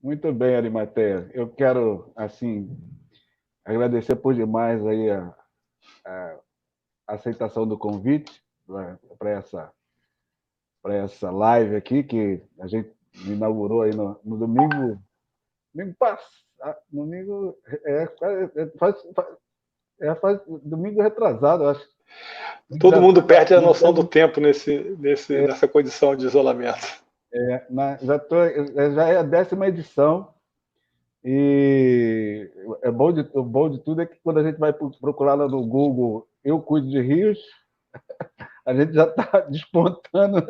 Muito bem, Arimateia. Eu quero, assim, agradecer por demais aí a aceitação do convite para essa live aqui, que a gente inaugurou aí no domingo passado, domingo, domingo retrasado, eu acho. Todo Já mundo tá, perde a noção do tempo nessa condição de isolamento. já é a 10ª edição. E o bom de tudo é que quando a gente vai procurar lá no Google Eu Cuido de Rios, a gente já está despontando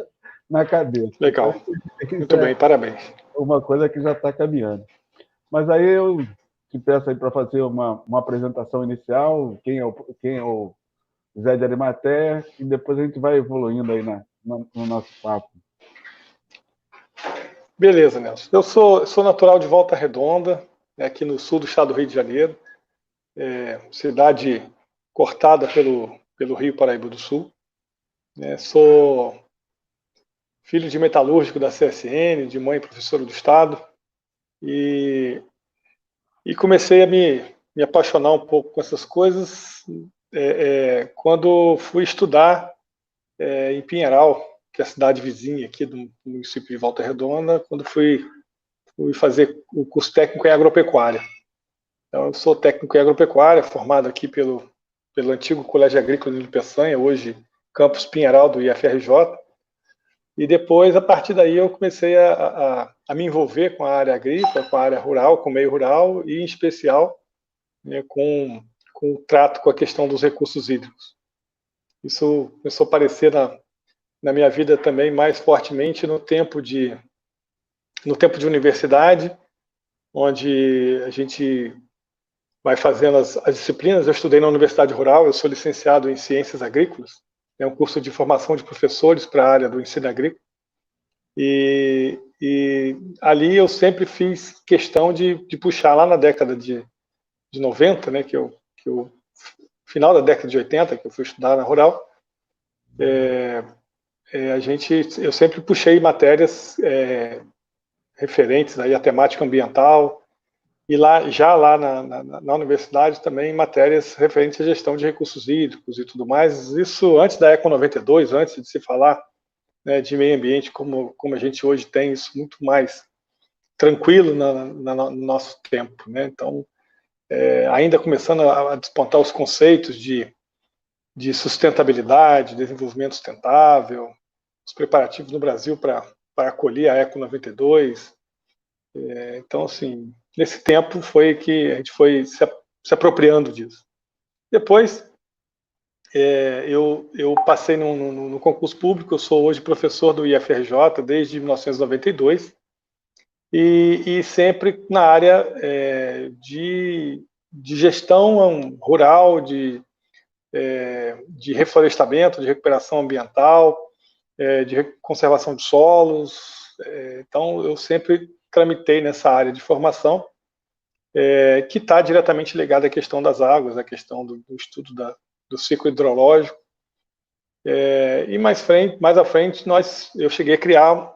na cabeça. Legal. Então, isso Muito bem, é parabéns. uma coisa que já está caminhando. Mas aí eu te peço aí para fazer uma apresentação inicial, quem é o Zé de Arimateia, e depois a gente vai evoluindo aí no nosso papo. Beleza, Nelson. Eu sou natural de Volta Redonda, aqui no sul do estado do Rio de Janeiro, cidade cortada pelo Rio Paraíba do Sul. Sou filho de metalúrgico da CSN, de mãe professora do estado, e comecei a me apaixonar um pouco com essas coisas quando fui estudar em Pinheiral, que é a cidade vizinha aqui do município de Volta Redonda, quando fui fazer o curso técnico em agropecuária. Então, eu sou técnico em agropecuária, formado aqui pelo antigo Colégio Agrícola de Peçanha, hoje Campus Pinheiral do IFRJ. E depois, a partir daí, eu comecei a me envolver com a área agrícola, com a área rural, com o meio rural e, em especial, com o trato com a questão dos recursos hídricos. Isso começou a aparecer na minha vida também mais fortemente no tempo de universidade, onde a gente vai fazendo as disciplinas. Eu estudei na Universidade Rural, eu sou licenciado em Ciências Agrícolas, é um curso de formação de professores para a área do ensino agrícola, e ali eu sempre fiz questão de puxar lá na década de 90, né, final da década de 80, que eu fui estudar na Rural, eu sempre puxei matérias referentes aí à temática ambiental, e lá na universidade também matérias referentes à gestão de recursos hídricos e tudo mais. Isso antes da Eco 92, antes de se falar, né, de meio ambiente como a gente hoje tem, isso muito mais tranquilo no nosso tempo, né? Então, ainda começando a despontar os conceitos de sustentabilidade, desenvolvimento sustentável, os preparativos no Brasil para acolher a Eco 92. Então, assim, nesse tempo foi que a gente foi se apropriando disso. Depois, eu passei no concurso público, eu sou hoje professor do IFRJ desde 1992, e sempre na área de gestão rural, de reflorestamento, de recuperação ambiental, de conservação de solos. Então, eu sempre tramitei nessa área de formação, que está diretamente ligada à questão das águas, à questão do estudo do ciclo hidrológico. E mais à frente, eu cheguei a criar,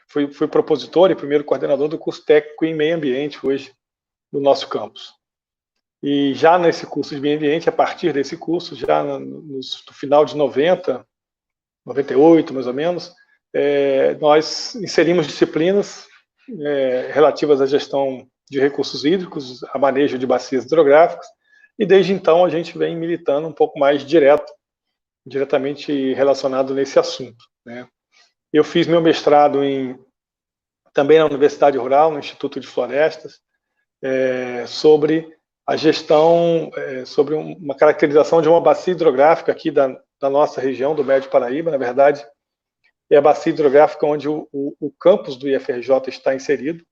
fui propositor e primeiro coordenador do curso técnico em meio ambiente hoje do nosso campus. E já nesse curso de meio ambiente, a partir desse curso, já no final de 90, 98 mais ou menos, nós inserimos disciplinas relativas à gestão de recursos hídricos, a manejo de bacias hidrográficas, e desde então a gente vem militando um pouco mais diretamente relacionado nesse assunto, né? Eu fiz meu mestrado também na Universidade Rural, no Instituto de Florestas, sobre a gestão, sobre uma caracterização de uma bacia hidrográfica aqui da nossa região, do Médio Paraíba. Na verdade, é a bacia hidrográfica onde o campus do IFRJ está inserido,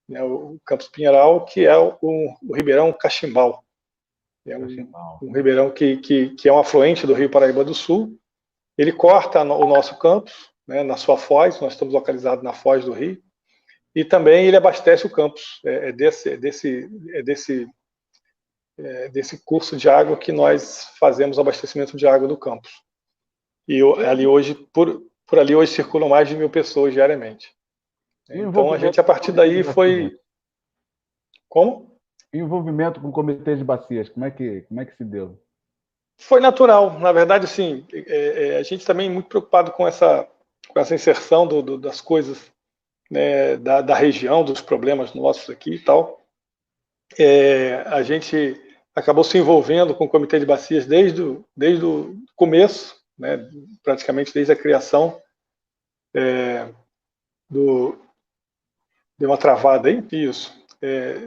né, o campus Pinheiral, que é o Ribeirão Cachimbal. É um ribeirão que é um afluente do Rio Paraíba do Sul. Ele corta o nosso campus, né, na sua foz. Nós estamos localizados na foz do rio, e também ele abastece o campus. Desse curso de água que nós fazemos o abastecimento de água do campus. E ali hoje, por ali hoje circulam mais de 1.000 pessoas diariamente. Então a gente, a partir daí, foi Como? Envolvimento com o Comitê de Bacias, como é que se deu? Foi natural. Na verdade, assim, a gente também é muito preocupado com essa inserção das coisas, né, da região, dos problemas nossos aqui e tal. A gente acabou se envolvendo com o Comitê de Bacias desde o começo, né, praticamente desde a criação do... Deu uma travada aí? Isso.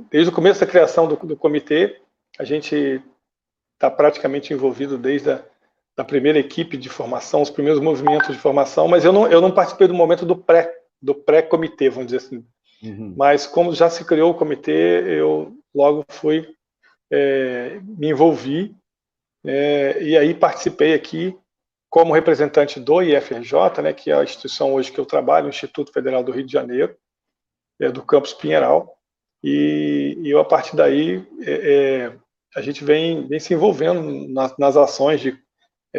Desde o começo da criação do comitê, a gente está praticamente envolvido desde da primeira equipe de formação, os primeiros movimentos de formação, mas eu não participei do momento do pré-comitê, vamos dizer assim. Uhum. Mas como já se criou o comitê, eu logo me envolvi, e aí participei aqui como representante do IFRJ, né, que é a instituição hoje que eu trabalho, o Instituto Federal do Rio de Janeiro, do campus Pinheiral, e eu, a partir daí, a gente vem se envolvendo nas ações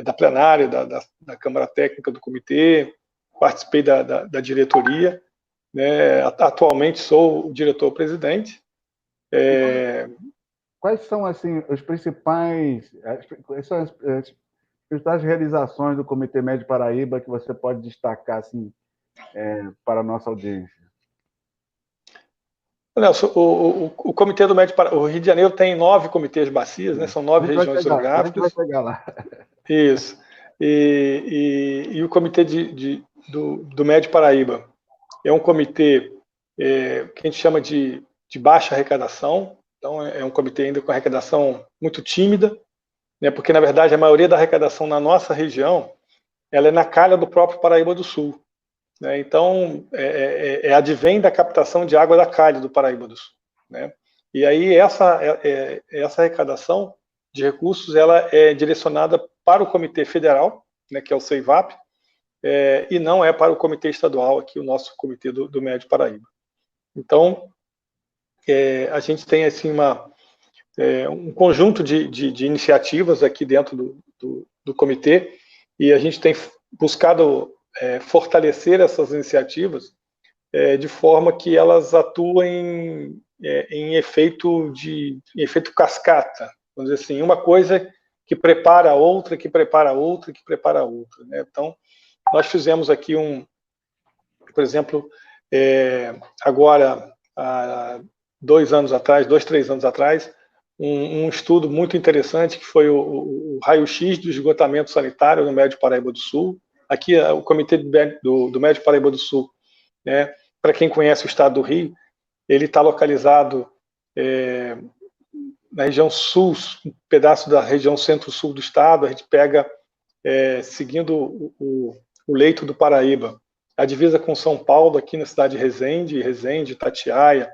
da plenária, da Câmara Técnica do Comitê, participei da diretoria, né, atualmente sou o diretor-presidente. Quais são, assim, as principais realizações do Comitê Médio Paraíba que você pode destacar, assim, para a nossa audiência? Nelson, o Comitê do Médio Paraíba, o Rio de Janeiro tem 9 comitês de bacias, né, são 9 regiões geográficas. A gente vai chegar lá. Isso. E o Comitê do Médio Paraíba é um comitê que a gente chama de baixa arrecadação, então é um comitê ainda com arrecadação muito tímida, né, porque, na verdade, a maioria da arrecadação na nossa região ela é na calha do próprio Paraíba do Sul. Né, então, advém da captação de água da calha do Paraíba do Sul. Né, e aí essa arrecadação de recursos ela é direcionada para o Comitê Federal, né, que é o CEIVAP, e não é para o Comitê Estadual, aqui o nosso Comitê do Médio Paraíba. Então, a gente tem assim um conjunto de iniciativas aqui dentro do comitê, e a gente tem buscado fortalecer essas iniciativas de forma que elas atuem em efeito cascata, vamos dizer assim, uma coisa que prepara a outra, que prepara a outra, que prepara a outra. Né? Então, nós fizemos aqui por exemplo, agora, há 2 anos atrás, 2, 3 anos atrás, um estudo muito interessante que foi o raio-x do esgotamento sanitário no Médio Paraíba do Sul. Aqui, o Comitê do Médio Paraíba do Sul, né, para quem conhece o estado do Rio, ele está localizado na região sul, um pedaço da região centro-sul do estado. A gente pega, seguindo o leito do Paraíba, a divisa com São Paulo, aqui na cidade de Resende, Itatiaia,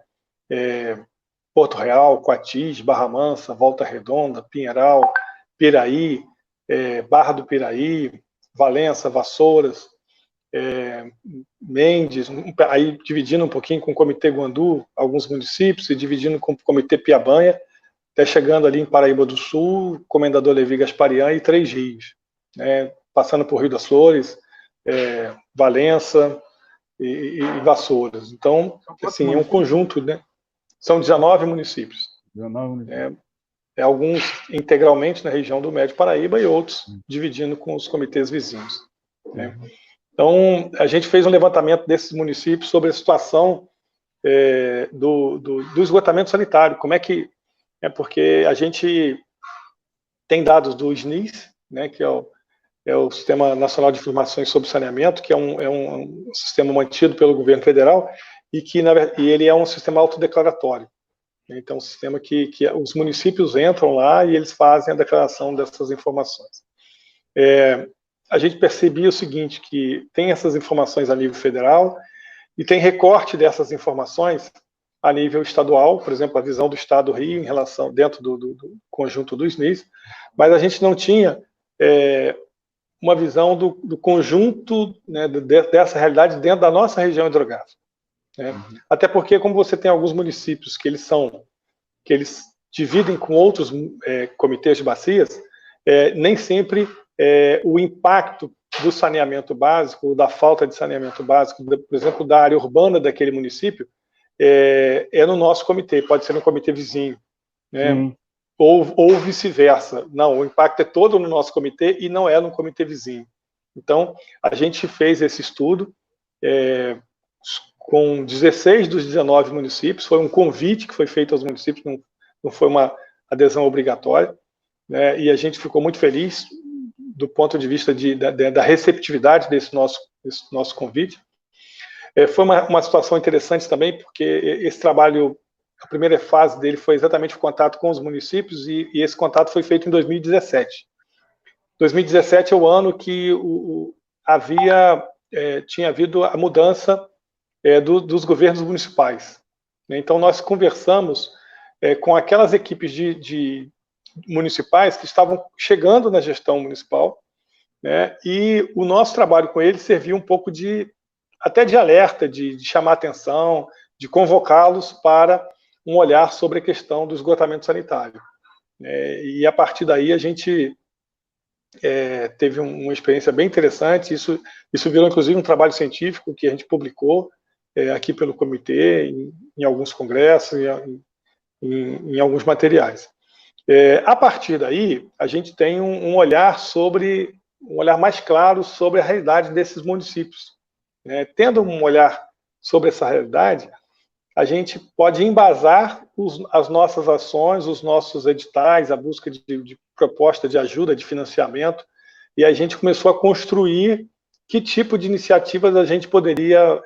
Porto Real, Coatis, Barra Mansa, Volta Redonda, Pinheiral, Piraí, Barra do Piraí, Valença, Vassouras, Mendes, aí dividindo um pouquinho com o Comitê Guandu, alguns municípios, e dividindo com o Comitê Piabanha, até chegando ali em Paraíba do Sul, Comendador Levi Gasparian e Três Rios, né, passando por Rio das Flores, Valença e Vassouras. Então, assim, é um conjunto, né? São 19 municípios. 19 municípios. Alguns integralmente na região do Médio Paraíba e outros dividindo com os comitês vizinhos. Né? Então, a gente fez um levantamento desses municípios sobre a situação do esgotamento sanitário. Como é que... porque a gente tem dados do SNIS, né, que é o Sistema Nacional de Informações sobre Saneamento, que é um sistema mantido pelo governo federal e ele é um sistema autodeclaratório. Então, um sistema que os municípios entram lá e eles fazem a declaração dessas informações. A gente percebia o seguinte, que tem essas informações a nível federal e tem recorte dessas informações a nível estadual, por exemplo, a visão do Estado do Rio em relação dentro do conjunto do SNIS, mas a gente não tinha uma visão do conjunto, né, dessa realidade dentro da nossa região hidrográfica. Né? Até porque, como você tem alguns municípios que eles dividem com outros comitês de bacias, nem sempre o impacto do saneamento básico, ou da falta de saneamento básico, por exemplo, da área urbana daquele município, é no nosso comitê, pode ser no comitê vizinho, né? Ou vice-versa. Não, o impacto é todo no nosso comitê e não é no comitê vizinho. Então, a gente fez esse estudo com 16 dos 19 municípios, foi um convite que foi feito aos municípios, não foi uma adesão obrigatória, né? E a gente ficou muito feliz do ponto de vista da receptividade desse nosso convite. Foi uma situação interessante também, porque esse trabalho, a primeira fase dele foi exatamente o contato com os municípios, e esse contato foi feito em 2017. 2017 é o ano que tinha havido a mudança dos governos municipais. Então, nós conversamos com aquelas equipes de municipais que estavam chegando na gestão municipal, né? E o nosso trabalho com eles serviu um pouco até de alerta, de chamar atenção, de convocá-los para um olhar sobre a questão do esgotamento sanitário. E a partir daí a gente teve uma experiência bem interessante. Isso virou inclusive um trabalho científico que a gente publicou aqui pelo comitê, em alguns congressos, em alguns materiais. A partir daí, a gente tem um olhar mais claro sobre a realidade desses municípios. Tendo um olhar sobre essa realidade, a gente pode embasar as nossas ações, os nossos editais, a busca de proposta de ajuda, de financiamento, e a gente começou a construir que tipo de iniciativas a gente poderia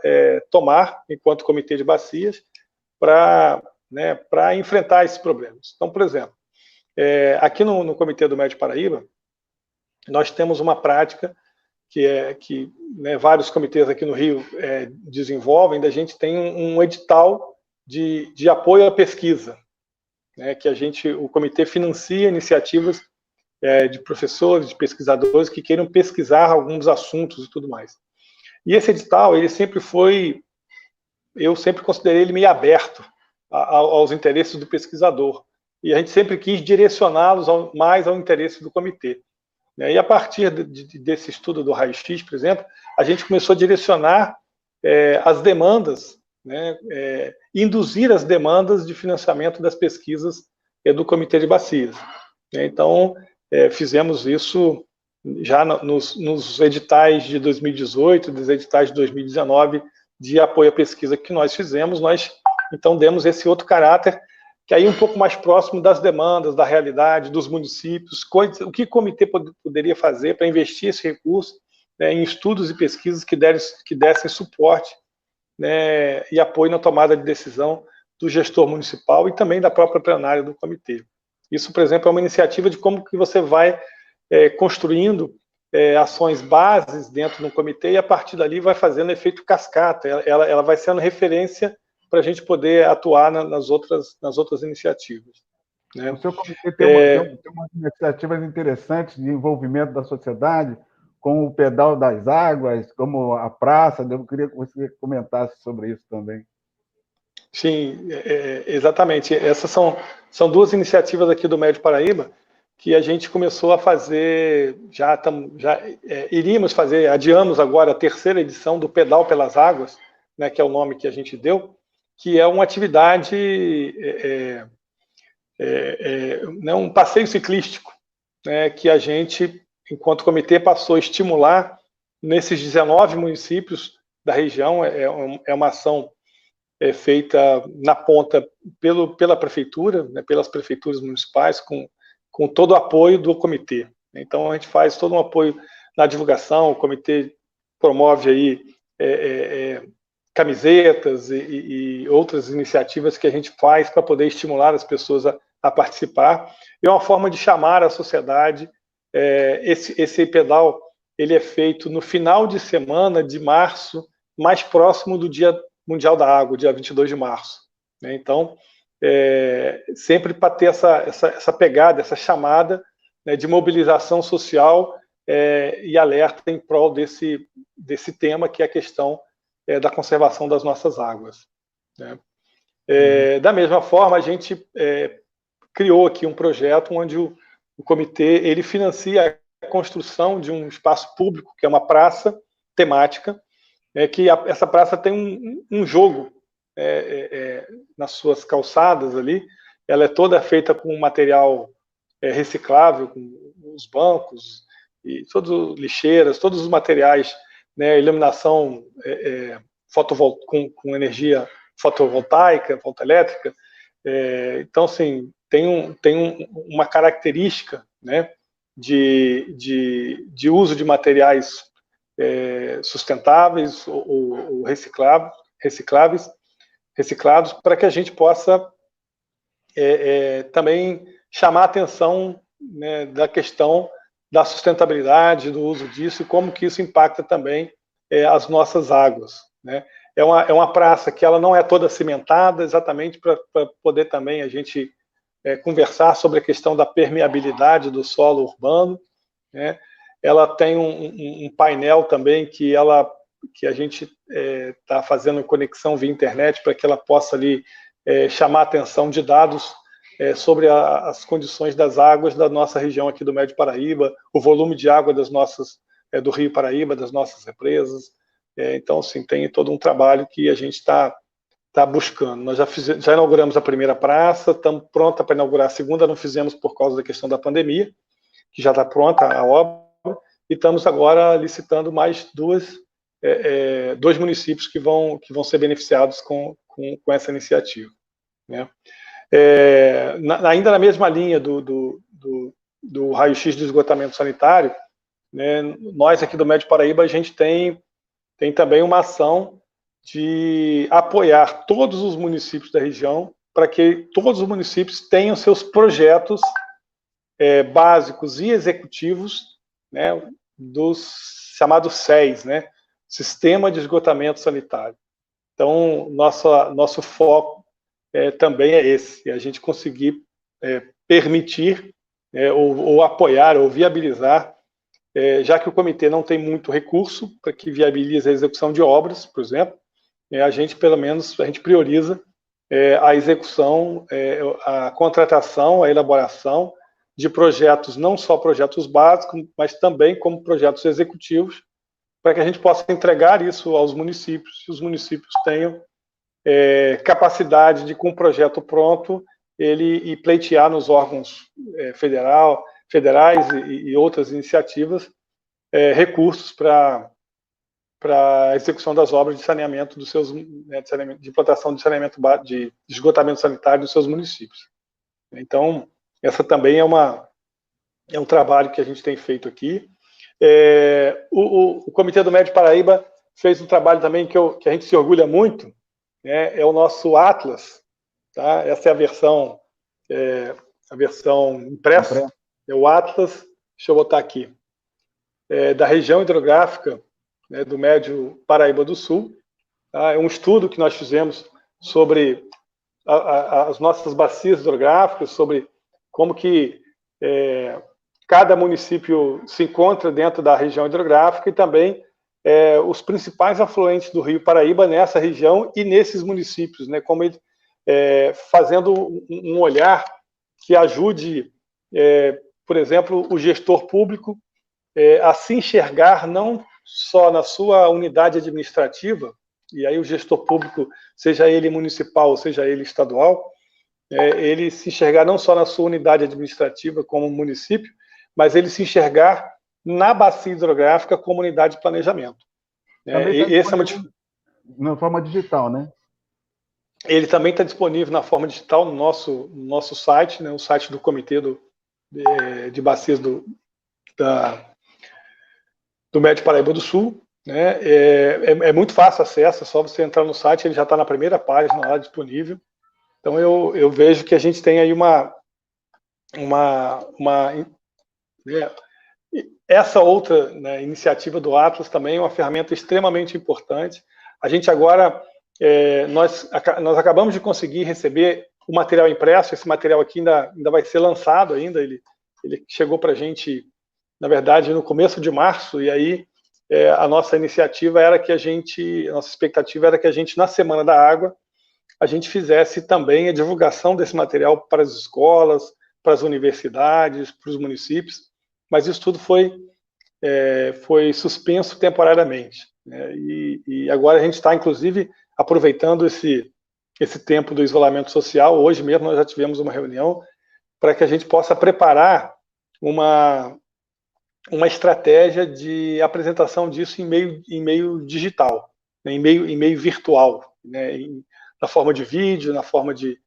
tomar enquanto comitê de bacias para enfrentar esses problemas. Então, por exemplo, aqui no Comitê do Médio Paraíba, nós temos uma prática que vários comitês aqui no Rio desenvolvem, da gente tem um edital de apoio à pesquisa, que o comitê financia iniciativas de professores, de pesquisadores que queiram pesquisar alguns assuntos e tudo mais. E esse edital, eu sempre considerei ele meio aberto aos interesses do pesquisador, e a gente sempre quis direcioná-los mais ao interesse do comitê. E a partir desse estudo do raio-x, por exemplo, a gente começou a direcionar as demandas, induzir as demandas de financiamento das pesquisas do Comitê de Bacias. Então, fizemos isso já nos editais de 2018, dos editais de 2019, de apoio à pesquisa que nós fizemos. Nós, então, demos esse outro caráter, que aí é um pouco mais próximo das demandas, da realidade, dos municípios, o que o comitê poderia fazer para investir esse recurso em estudos e pesquisas que dessem suporte e apoio na tomada de decisão do gestor municipal e também da própria plenária do comitê. Isso, por exemplo, é uma iniciativa de como que você vai construindo ações bases dentro do comitê e a partir dali vai fazendo efeito cascata, ela vai sendo referência para a gente poder atuar nas outras iniciativas. O seu comitê tem umas iniciativas interessantes de envolvimento da sociedade, como o Pedal das Águas, como a praça. Eu queria que você comentasse sobre isso também. Sim, exatamente. Essas são duas iniciativas aqui do Médio Paraíba que a gente começou a fazer, iríamos fazer, adiamos agora a 3ª edição do Pedal pelas Águas, que é o nome que a gente deu, que é uma atividade, um passeio ciclístico, que a gente, enquanto comitê, passou a estimular nesses 19 municípios da região. É uma ação feita na ponta pela prefeitura, pelas prefeituras municipais, com todo o apoio do comitê. Então, a gente faz todo um apoio na divulgação, o comitê promove aí camisetas e outras iniciativas que a gente faz para poder estimular as pessoas a participar. É uma forma de chamar a sociedade. Esse pedal ele é feito no final de semana de março, mais próximo do Dia Mundial da Água, dia 22 de março. Então, sempre para ter essa pegada, essa chamada de mobilização social e alerta em prol desse tema, que é a questão da conservação das nossas águas. Da mesma forma, a gente criou aqui um projeto onde o comitê ele financia a construção de um espaço público, que é uma praça temática, que essa praça tem um jogo nas suas calçadas ali, ela é toda feita com material reciclável, com os bancos, e todos lixeiras, todos os materiais, né, iluminação com energia fotovoltaica, fotoelétrica. Então, assim, tem uma característica, né, de uso de materiais sustentáveis ou reciclados, para que a gente possa também chamar a atenção, né, da questão da sustentabilidade, do uso disso e como que isso impacta também as nossas águas, né? É uma praça que ela não é toda cimentada, exatamente para poder também a gente conversar sobre a questão da permeabilidade do solo urbano, né? Ela tem um painel também que a gente está fazendo conexão via internet para que ela possa ali chamar a atenção de dados sobre as condições das águas da nossa região aqui do Médio Paraíba, o volume de água do Rio Paraíba, das nossas represas. Então, assim, tem todo um trabalho que a gente está buscando. Nós já inauguramos a primeira praça, estamos pronta para inaugurar a segunda, não fizemos por causa da questão da pandemia, que já está pronta a obra, e estamos agora licitando mais dois municípios que vão ser beneficiados com essa iniciativa, né? Ainda na mesma linha do raio-x de esgotamento sanitário, né, nós aqui do Médio Paraíba, a gente tem também uma ação de apoiar todos os municípios da região para que todos os municípios tenham seus projetos básicos e executivos, né, dos chamados SES, né, Sistema de Esgotamento Sanitário. Então, nosso foco também é esse, a gente conseguir permitir ou apoiar ou viabilizar, já que o comitê não tem muito recurso para que viabilize a execução de obras, por exemplo, a gente, pelo menos, a gente prioriza a execução, a contratação, a elaboração de projetos, não só projetos básicos, mas também como projetos executivos, para que a gente possa entregar isso aos municípios, e os municípios tenham capacidade de, com o projeto pronto, e pleitear nos órgãos federais e outras iniciativas recursos para a execução das obras de saneamento dos seus, de implantação de saneamento de esgotamento sanitário dos seus municípios. Então, essa também é um trabalho que a gente tem feito aqui. O Comitê do Médio Paraíba fez um trabalho também que a gente se orgulha muito, né, é o nosso Atlas, tá? Essa é a versão impressa, é o Atlas, deixa eu botar aqui, da região hidrográfica, né, do Médio Paraíba do Sul. Tá? É um estudo que nós fizemos sobre as nossas bacias hidrográficas, sobre como que cada município se encontra dentro da região hidrográfica e também os principais afluentes do Rio Paraíba nessa região e nesses municípios, né, como ele, fazendo um olhar que ajude, por exemplo, o gestor público a se enxergar não só na sua unidade administrativa, e aí o gestor público, seja ele municipal, seja ele estadual, ele se enxergar não só na sua unidade administrativa como município, mas ele se enxergar na bacia hidrográfica como unidade de planejamento. Essa na forma digital, né? Ele também está disponível na forma digital no nosso site, né, o site do Comitê de Bacias do Médio Paraíba do Sul. Né? É muito fácil acesso, é só você entrar no site, ele já está na primeira página lá disponível. Então eu vejo que a gente tem aí essa outra, né, iniciativa do Atlas também é uma ferramenta extremamente importante. A gente agora, nós acabamos de conseguir receber o material impresso, esse material aqui ainda vai ser lançado ainda, ele chegou para a gente, na verdade, no começo de março, e aí a nossa iniciativa era que a nossa expectativa era que a gente, na Semana da Água, a gente fizesse também a divulgação desse material para as escolas, para as universidades, para os municípios, mas isso tudo foi suspenso temporariamente. Né? E agora a gente está, inclusive, aproveitando esse esse tempo do isolamento social. Hoje mesmo nós já tivemos uma reunião para que a gente possa preparar uma estratégia de apresentação disso em meio digital, né, em meio virtual, né, na forma de vídeo, na forma de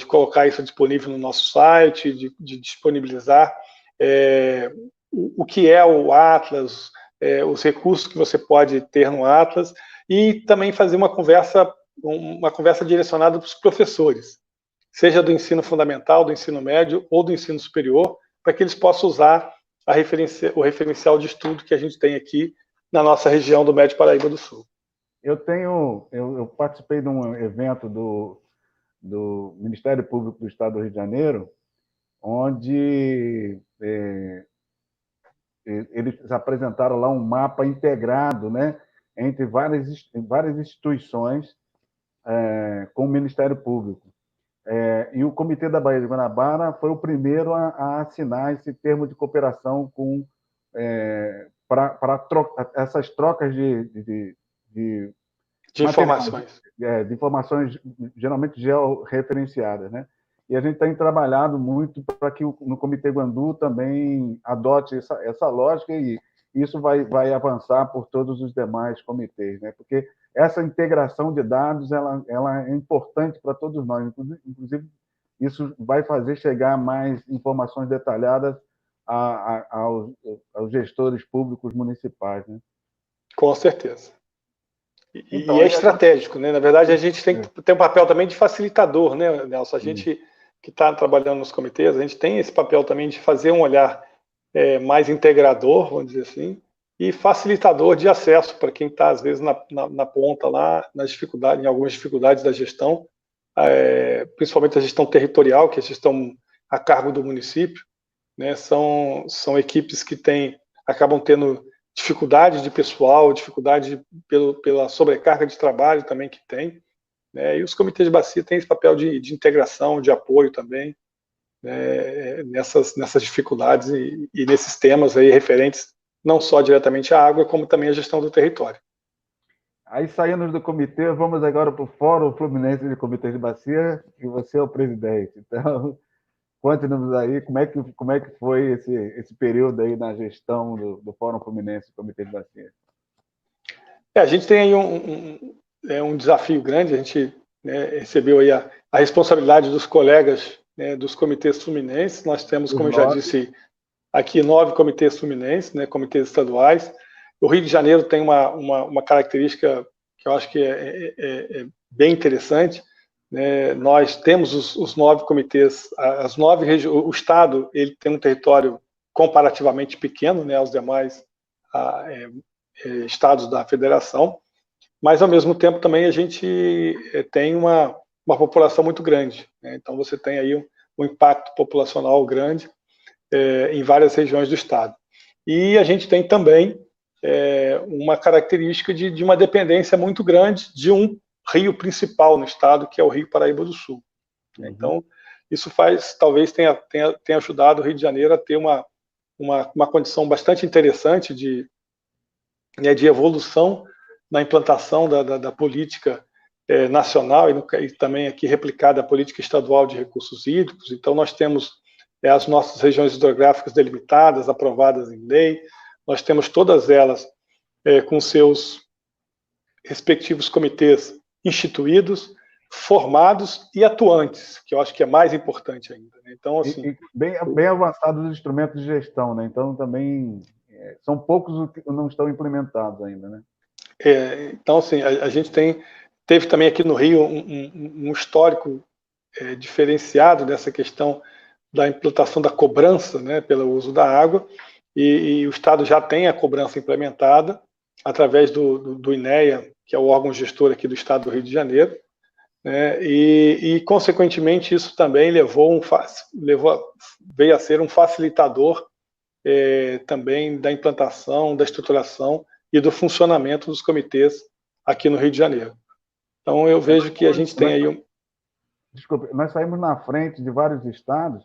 colocar isso disponível no nosso site, de disponibilizar o que é o Atlas, os recursos que você pode ter no Atlas, e também fazer uma conversa direcionada para os professores, seja do ensino fundamental, do ensino médio ou do ensino superior, para que eles possam usar o referencial de estudo que a gente tem aqui na nossa região do Médio Paraíba do Sul. Eu participei de um evento do Ministério Público do Estado do Rio de Janeiro, onde eles apresentaram lá um mapa integrado, né, entre várias instituições com o Ministério Público. E o Comitê da Baía de Guanabara foi o primeiro a assinar esse termo de cooperação para essas trocas de informações. De informações geralmente georreferenciadas, né? E a gente tem trabalhado muito para que no Comitê Guandu também adote essa lógica, e isso vai avançar por todos os demais comitês, né? Porque essa integração de dados ela é importante para todos nós. Inclusive, isso vai fazer chegar mais informações detalhadas aos gestores públicos municipais, né? Com certeza. Então, e é estratégico, né? Na verdade, a gente tem que ter um papel também de facilitador, né, Nelson? A gente que está trabalhando nos comitês, a gente tem esse papel também de fazer um olhar mais integrador, vamos dizer assim, e facilitador de acesso para quem está, às vezes, na ponta lá, nas dificuldades, em algumas dificuldades da gestão, principalmente a gestão territorial, que é a gestão a cargo do município, né? São equipes que acabam tendo dificuldade de pessoal, dificuldade pela sobrecarga de trabalho também que tem, né? E os comitês de bacia têm esse papel de integração, de apoio também, né, nessas dificuldades e nesses temas aí referentes não só diretamente à água, como também à gestão do território. Aí, saindo do comitê, vamos agora para o Fórum Fluminense de Comitês de Bacia, e você é o presidente. Então, conte-nos aí como é que foi esse período aí na gestão do Fórum Fluminense de Comitês de Bacia. A gente tem aí um desafio grande. A gente, né, recebeu aí a responsabilidade dos colegas, né, dos comitês fluminenses. Nós temos, como eu já disse, aqui 9 comitês fluminenses, né, comitês estaduais. O Rio de Janeiro tem uma característica que eu acho que é bem interessante, né? Nós temos os 9 comitês, as 9 regiões. O estado ele tem um território comparativamente pequeno, né, aos demais estados da federação, mas ao mesmo tempo também a gente tem uma população muito grande, né? Então você tem aí um impacto populacional grande em várias regiões do estado. E a gente tem também uma característica de uma dependência muito grande de um rio principal no estado, que é o Rio Paraíba do Sul. Uhum. Então, isso talvez tenha ajudado o Rio de Janeiro a ter uma condição bastante interessante de evolução na implantação da política nacional e também aqui replicada a política estadual de recursos hídricos. Então, nós temos as nossas regiões hidrográficas delimitadas, aprovadas em lei. Nós temos todas elas com seus respectivos comitês instituídos, formados e atuantes, que eu acho que é mais importante ainda, né? Então, assim, bem avançados os instrumentos de gestão, né? Então, também são poucos os que não estão implementados ainda, né? Então, assim, a gente teve também aqui no Rio um histórico diferenciado dessa questão da implantação da cobrança, né, pelo uso da água, e o Estado já tem a cobrança implementada através do INEA, que é o órgão gestor aqui do Estado do Rio de Janeiro, né, e consequentemente isso também veio a ser um facilitador também da implantação, da estruturação e do funcionamento dos comitês aqui no Rio de Janeiro. Então eu vejo que a gente tem aí Desculpe, nós saímos na frente de vários estados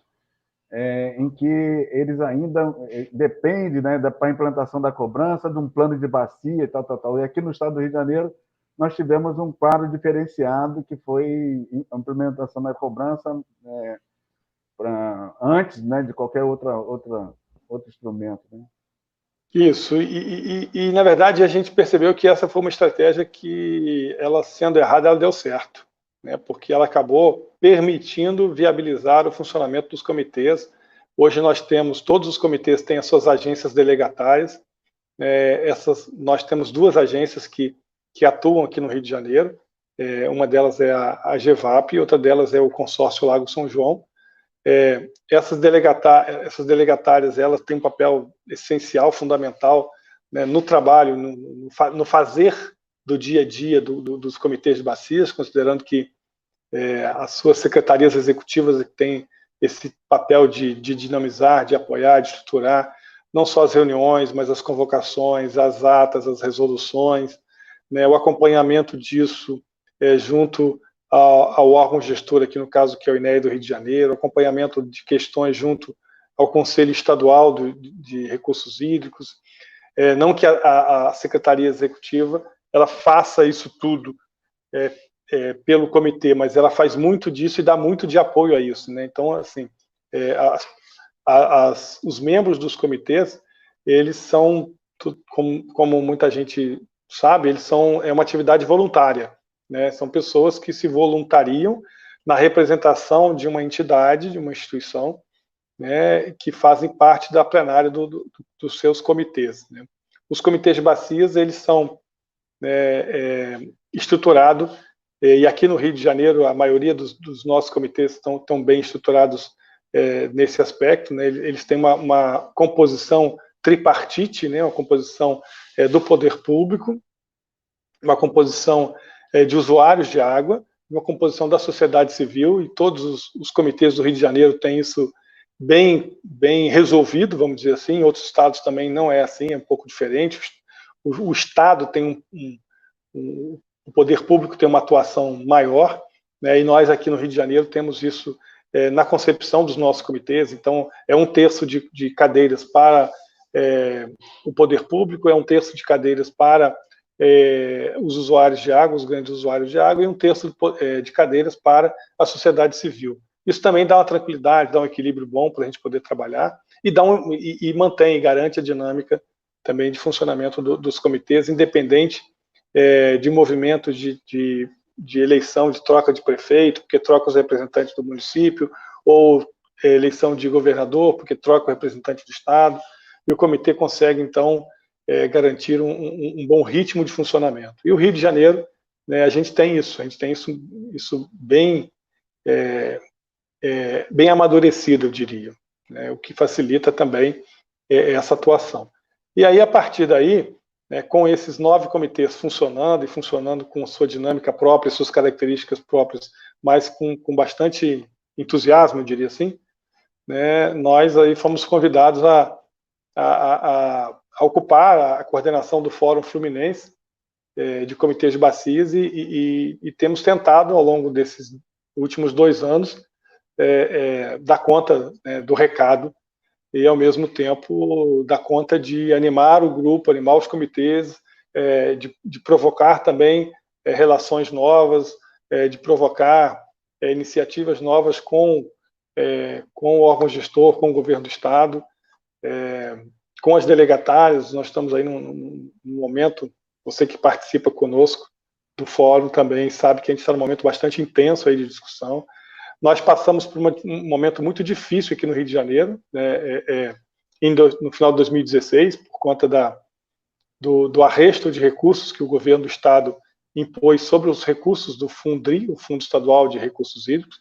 em que eles ainda dependem, né, para a implantação da cobrança de um plano de bacia e tal. E aqui no estado do Rio de Janeiro, nós tivemos um quadro diferenciado, que foi a implementação da cobrança antes, né, de qualquer outro instrumento, né? Isso, na verdade a gente percebeu que essa foi uma estratégia que, ela sendo errada, ela deu certo, né, porque ela acabou permitindo viabilizar o funcionamento dos comitês. Hoje nós temos, todos os comitês têm as suas agências delegatárias, nós temos 2 agências que atuam aqui no Rio de Janeiro, uma delas é a GEVAP, outra delas é o Consórcio Lago São João. Essas delegatárias, elas têm um papel essencial, fundamental, né, no trabalho, no fazer do dia a dia dos comitês de bacias, considerando que as suas secretarias executivas têm esse papel de dinamizar, de apoiar, de estruturar, não só as reuniões, mas as convocações, as atas, as resoluções, né, o acompanhamento disso junto ao órgão gestor, aqui no caso que é o INEA do Rio de Janeiro, acompanhamento de questões junto ao Conselho Estadual de Recursos Hídricos, não que a Secretaria Executiva ela faça isso tudo pelo comitê, mas ela faz muito disso e dá muito de apoio a isso, né? Então, assim, os membros dos comitês, eles são, como muita gente sabe, eles são uma atividade voluntária, né? São pessoas que se voluntariam na representação de uma entidade, de uma instituição, né, que fazem parte da plenária dos seus comitês, né? Os comitês de bacias, eles são estruturados, e aqui no Rio de Janeiro a maioria dos nossos comitês estão bem estruturados nesse aspecto, né? Eles têm uma composição tripartite, né? Uma composição do poder público, uma composição de usuários de água, uma composição da sociedade civil, e todos os comitês do Rio de Janeiro têm isso bem resolvido, vamos dizer assim. Em outros estados também não é assim, é um pouco diferente. O Estado tem o poder público tem uma atuação maior, né, e nós aqui no Rio de Janeiro temos isso na concepção dos nossos comitês. Então, é 1/3 de cadeiras para o poder público, é 1/3 de cadeiras para os usuários de água, os grandes usuários de água, e 1/3 de cadeiras para a sociedade civil. Isso também dá uma tranquilidade, dá um equilíbrio bom para a gente poder trabalhar, e mantém e garante a dinâmica também de funcionamento dos comitês, independente de movimento de eleição, de troca de prefeito, porque troca os representantes do município, ou eleição de governador, porque troca o representante do Estado, e o comitê consegue, então, garantir um bom ritmo de funcionamento. E o Rio de Janeiro, né, a gente tem isso bem amadurecido, eu diria, né, o que facilita também essa atuação. E aí, a partir daí, né, com esses 9 comitês funcionando com sua dinâmica própria, suas características próprias, mas com bastante entusiasmo, eu diria assim, né, nós aí fomos convidados a ocupar a coordenação do Fórum Fluminense de comitês de bacias, e temos tentado, ao longo desses últimos 2 anos, dar conta, né, do recado, e, ao mesmo tempo, dar conta de animar o grupo, animar os comitês, de provocar também relações novas, de provocar iniciativas novas com o órgão gestor, com o governo do Estado, com as delegatárias. Nós estamos aí num momento, você que participa conosco do fórum também sabe que a gente está num momento bastante intenso aí de discussão. Nós passamos por um momento muito difícil aqui no Rio de Janeiro, né, no final de 2016, por conta do arresto de recursos que o governo do Estado impôs sobre os recursos do FUNDRI, o Fundo Estadual de Recursos Hídricos.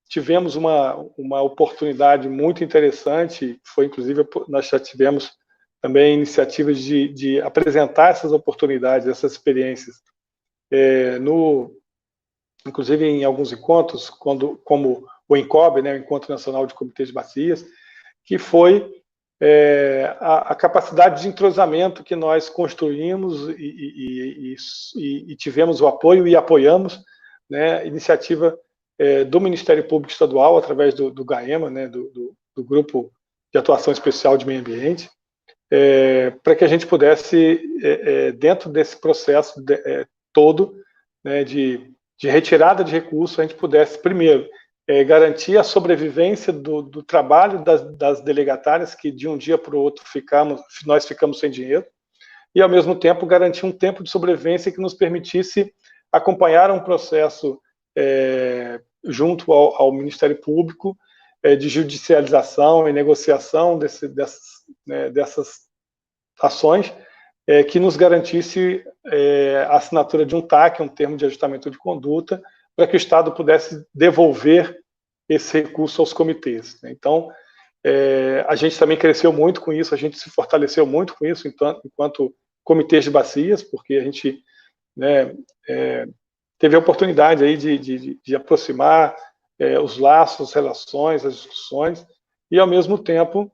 Tivemos uma oportunidade muito interessante, foi inclusive, nós já tivemos também iniciativas de apresentar essas oportunidades, essas experiências, inclusive em alguns encontros, como o ENCOB, né, o Encontro Nacional de Comitês de Bacias, que foi a capacidade de entrosamento que nós construímos e tivemos o apoio e apoiamos, né, iniciativa do Ministério Público Estadual, através do GAEMA, né, do Grupo de Atuação Especial de Meio Ambiente, para que a gente pudesse, dentro desse processo todo, né, de retirada de recursos, a gente pudesse, primeiro, garantir a sobrevivência do trabalho das delegatárias, que de um dia para o outro nós ficamos sem dinheiro, e, ao mesmo tempo, garantir um tempo de sobrevivência que nos permitisse acompanhar um processo junto ao Ministério Público, de judicialização e negociação dessas ações, que nos garantisse a assinatura de um TAC, um termo de ajustamento de conduta, para que o Estado pudesse devolver esse recurso aos comitês. Então, a gente também cresceu muito com isso, a gente se fortaleceu muito com isso enquanto comitês de bacias, porque a gente, né, teve a oportunidade aí de aproximar os laços, as relações, as discussões, e, ao mesmo tempo,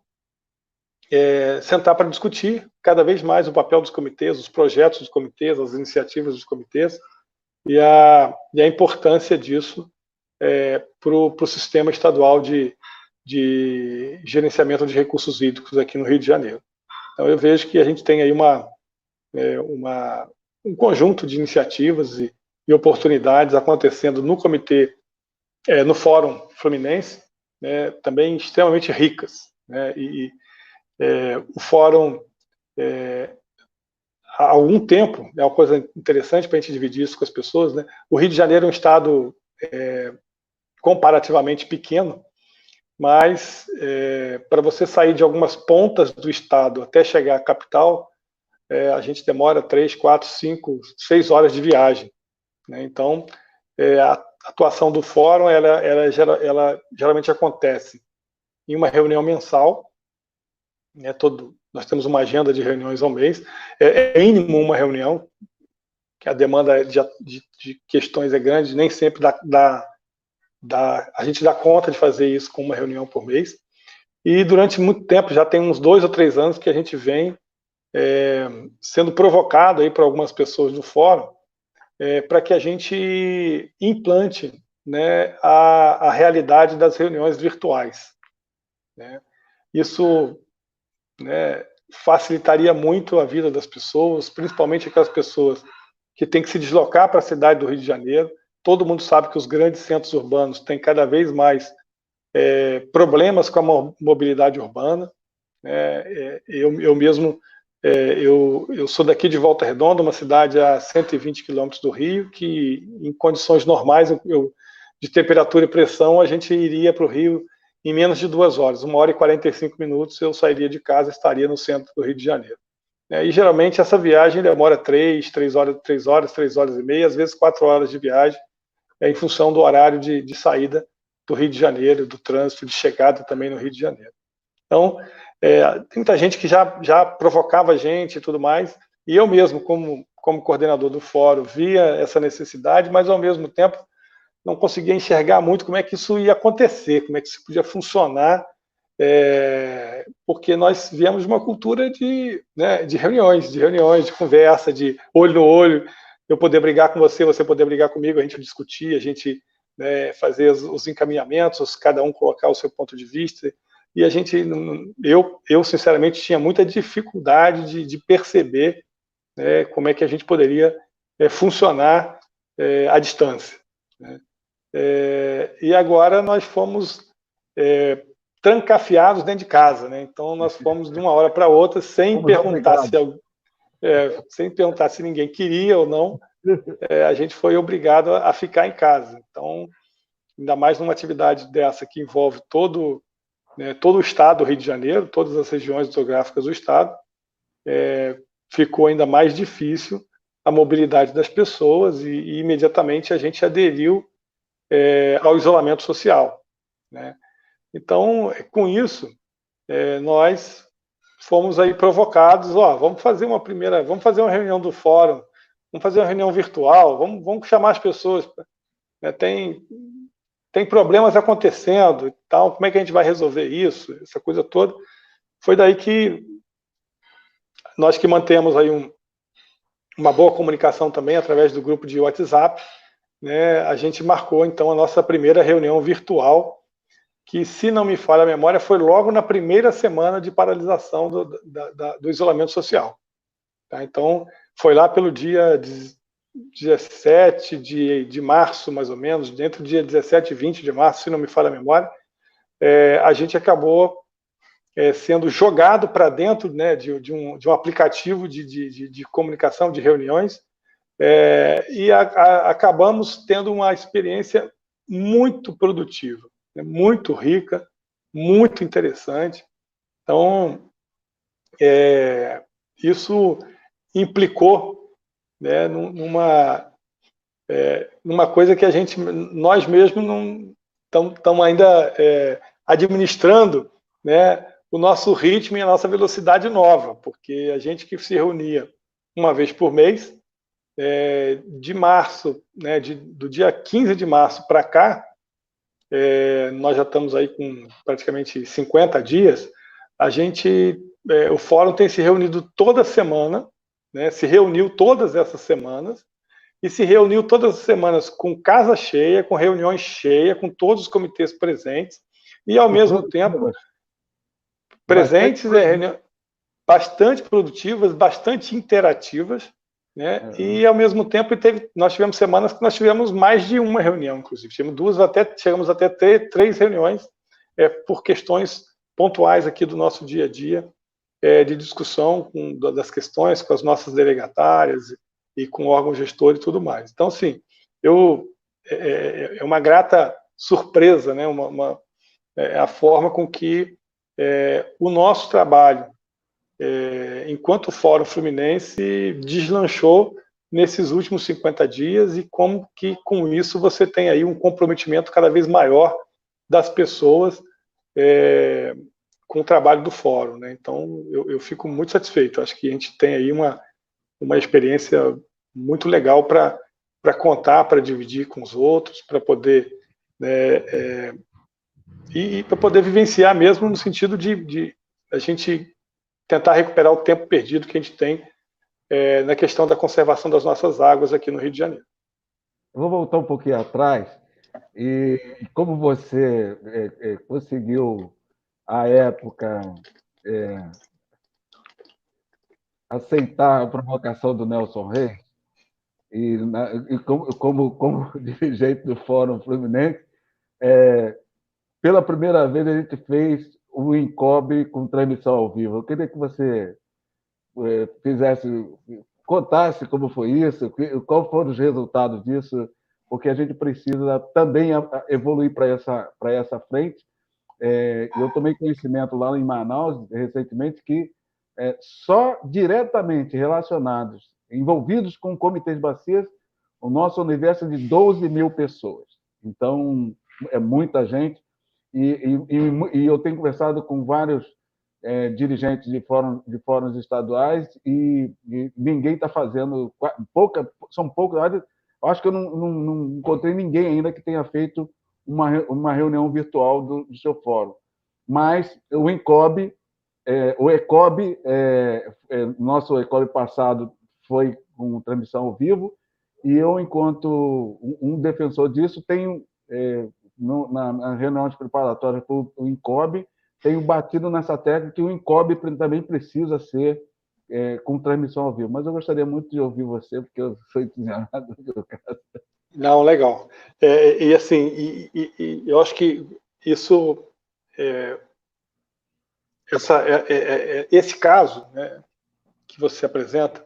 sentar para discutir cada vez mais o papel dos comitês, os projetos dos comitês, as iniciativas dos comitês, e a importância disso para o sistema estadual de gerenciamento de recursos hídricos aqui no Rio de Janeiro. Então, eu vejo que a gente tem aí um conjunto de iniciativas e oportunidades acontecendo no comitê, no Fórum Fluminense, né, também extremamente ricas, né, o Fórum, há algum tempo, é uma coisa interessante para a gente dividir isso com as pessoas, né, o Rio de Janeiro é um estado comparativamente pequeno, mas para você sair de algumas pontas do estado até chegar à capital, a gente demora 3, 4, 5, 6 horas de viagem, né? Então, a atuação do fórum, ela geralmente acontece em uma reunião mensal, né? Nós temos uma agenda de reuniões ao mês, mínimo uma reunião, que a demanda de questões é grande, nem sempre a gente dá conta de fazer isso com uma reunião por mês, e durante muito tempo, já tem uns 2 ou 3 anos que a gente vem sendo provocado aí por algumas pessoas do fórum, para que a gente implante, né, a realidade das reuniões virtuais, né? Isso, né, facilitaria muito a vida das pessoas, principalmente aquelas pessoas que têm que se deslocar para a cidade do Rio de Janeiro. Todo mundo sabe que os grandes centros urbanos têm cada vez mais problemas com a mobilidade urbana, né? Eu mesmo, eu sou daqui de Volta Redonda, uma cidade a 120 quilômetros do Rio, que em condições normais de temperatura e pressão, a gente iria para o Rio em menos de 2 horas, 1 hora e 45 minutos, eu sairia de casa e estaria no centro do Rio de Janeiro. E geralmente essa viagem demora 3 horas e meia, às vezes 4 horas de viagem, em função do horário de saída do Rio de Janeiro, do trânsito, de chegada também no Rio de Janeiro. Então, tem muita gente que já provocava a gente e tudo mais, e eu mesmo, como coordenador do fórum, via essa necessidade, mas ao mesmo tempo não conseguia enxergar muito como é que isso ia acontecer, como é que isso podia funcionar, porque nós viemos de uma cultura de reuniões, de conversa, de olho no olho, eu poder brigar com você, você poder brigar comigo, a gente discutir, a gente fazer os encaminhamentos, cada um colocar o seu ponto de vista, e a gente, eu sinceramente tinha muita dificuldade de perceber como é que a gente poderia funcionar à distância, né? E agora nós fomos trancafiados dentro de casa, né? Então nós fomos de uma hora para outra sem perguntar se ninguém queria ou não, a gente foi obrigado a ficar em casa. Então, ainda mais numa atividade dessa que envolve todo o estado do Rio de Janeiro, todas as regiões geográficas do estado, ficou ainda mais difícil a mobilidade das pessoas e imediatamente a gente aderiu ao isolamento social, né? Então, com isso, nós fomos aí provocados, vamos fazer uma reunião do fórum, vamos fazer uma reunião virtual, vamos chamar as pessoas, né? Tem problemas acontecendo e tal, como é que a gente vai resolver isso, essa coisa toda. Foi daí que nós que mantemos aí uma boa comunicação também através do grupo de WhatsApp, né, a gente marcou então a nossa primeira reunião virtual, que, se não me falha a memória, foi logo na primeira semana de paralisação do isolamento social. Tá? Então, foi lá pelo dia 17 de março, mais ou menos, entre o dia 17 e 20 de março, se não me falha a memória, a gente acabou sendo jogado para dentro, né, de um aplicativo de comunicação, de reuniões, e acabamos tendo uma experiência muito produtiva, né, muito rica, muito interessante. Então, isso implicou, né, numa coisa que nós mesmos não estamos ainda administrando, né, o nosso ritmo e a nossa velocidade nova, porque a gente que se reunia uma vez por mês, de março, né, do dia 15 de março para cá, nós já estamos aí com praticamente 50 dias, o fórum tem se reunido toda semana, né, se reuniu todas essas semanas, e se reuniu todas as semanas com casa cheia, com reuniões cheias, com todos os comitês presentes, e ao mesmo tempo presentes, bastante produtivas, bastante interativas, né? E ao mesmo tempo nós tivemos semanas que nós tivemos mais de uma reunião, inclusive tivemos chegamos até três reuniões, por questões pontuais aqui do nosso dia a dia, de discussão das questões com as nossas delegatárias e com o órgão gestor e tudo mais. Então, sim, é uma grata surpresa, né? A forma com que o nosso trabalho, enquanto Fórum Fluminense, deslanchou nesses últimos 50 dias, e como que com isso você tem aí um comprometimento cada vez maior das pessoas com o trabalho do Fórum, né? Então, eu fico muito satisfeito. Acho que a gente tem aí uma experiência muito legal para contar, para dividir com os outros, para poder, né, e para poder vivenciar mesmo, no sentido de a gente tentar recuperar o tempo perdido que a gente tem na questão da conservação das nossas águas aqui no Rio de Janeiro. Eu vou voltar um pouquinho atrás, e como você conseguiu, à época, aceitar a provocação do Nelson Reis, e como dirigente do Fórum Fluminense, pela primeira vez a gente fez o INCOB com transmissão ao vivo. Eu queria que você contasse como foi isso, quais foram os resultados disso, porque a gente precisa também evoluir para essa frente. Eu tomei conhecimento lá em Manaus, recentemente, que só diretamente relacionados, envolvidos com comitês de bacias, o nosso universo é de 12 mil pessoas. Então, é muita gente. E eu tenho conversado com vários dirigentes de fóruns estaduais, e ninguém está fazendo, são poucos. Eu acho que eu não encontrei ninguém ainda que tenha feito uma reunião virtual do seu fórum. Mas o INCOB, o ECOB, nosso ECOB passado foi com transmissão ao vivo, e eu, enquanto um defensor disso, tenho, na reunião de preparatória para o INCOB, tenho batido nessa tecla que o INCOB também precisa ser com transmissão ao vivo. Mas eu gostaria muito de ouvir você, porque eu sou entusiasmado do caso. Não, legal. E assim, eu acho que isso, esse caso, né, que você apresenta,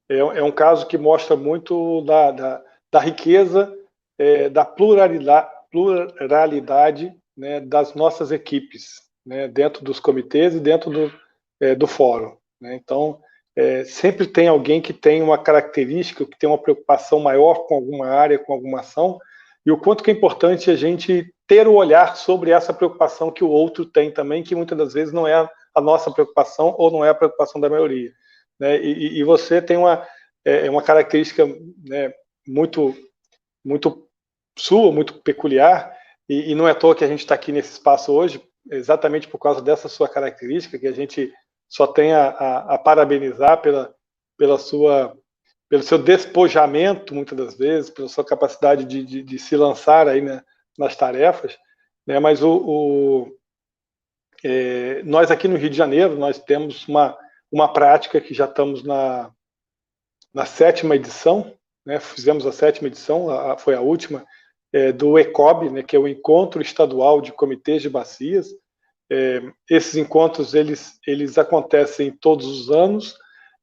é um caso que mostra muito da riqueza, da pluralidade, né, das nossas equipes, né, dentro dos comitês e dentro do fórum, né? Então, sempre tem alguém que tem uma característica, que tem uma preocupação maior com alguma área, com alguma ação, e o quanto que é importante a gente ter o olhar sobre essa preocupação que o outro tem também, que muitas das vezes não é a nossa preocupação ou não é a preocupação da maioria, né? E você tem uma característica, né, muito sua, muito peculiar, e não é à toa que a gente está aqui nesse espaço hoje, exatamente por causa dessa sua característica, que a gente só tem a parabenizar pelo seu despojamento, muitas das vezes, pela sua capacidade de se lançar aí, né, nas tarefas, né? Mas nós aqui no Rio de Janeiro, nós temos uma prática que já estamos na 7ª edição, né? Fizemos a 7ª edição, foi a última, do ECOB, né? Que é o Encontro Estadual de Comitês de Bacias. Esses encontros, eles acontecem todos os anos,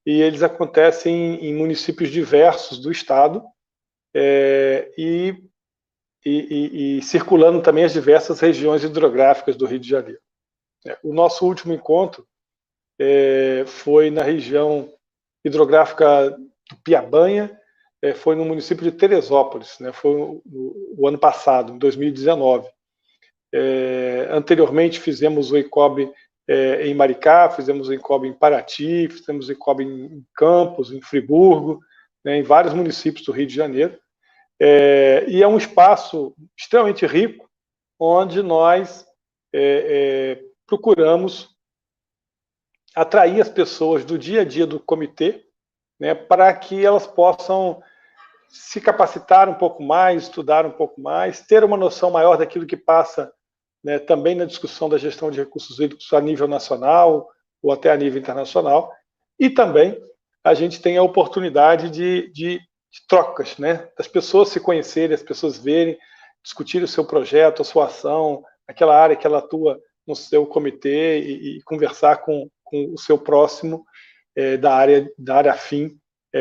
e eles acontecem em municípios diversos do estado, e circulando também as diversas regiões hidrográficas do Rio de Janeiro. O nosso último encontro foi na região hidrográfica do Piabanha, foi no município de Teresópolis, né? Foi o ano passado, em 2019. Anteriormente fizemos o ECOB em Maricá, fizemos o ECOB em Paraty, fizemos o ECOB em Campos, em Friburgo, né? Em vários municípios do Rio de Janeiro. E é um espaço extremamente rico, onde nós procuramos atrair as pessoas do dia a dia do comitê, né, para que elas possam se capacitar um pouco mais, estudar um pouco mais, ter uma noção maior daquilo que passa, né, também na discussão da gestão de recursos hídricos a nível nacional ou até a nível internacional. E também a gente tem a oportunidade de trocas, né, das pessoas se conhecerem, as pessoas verem, discutir o seu projeto, a sua ação, aquela área que ela atua no seu comitê, e conversar com o seu próximo da área afim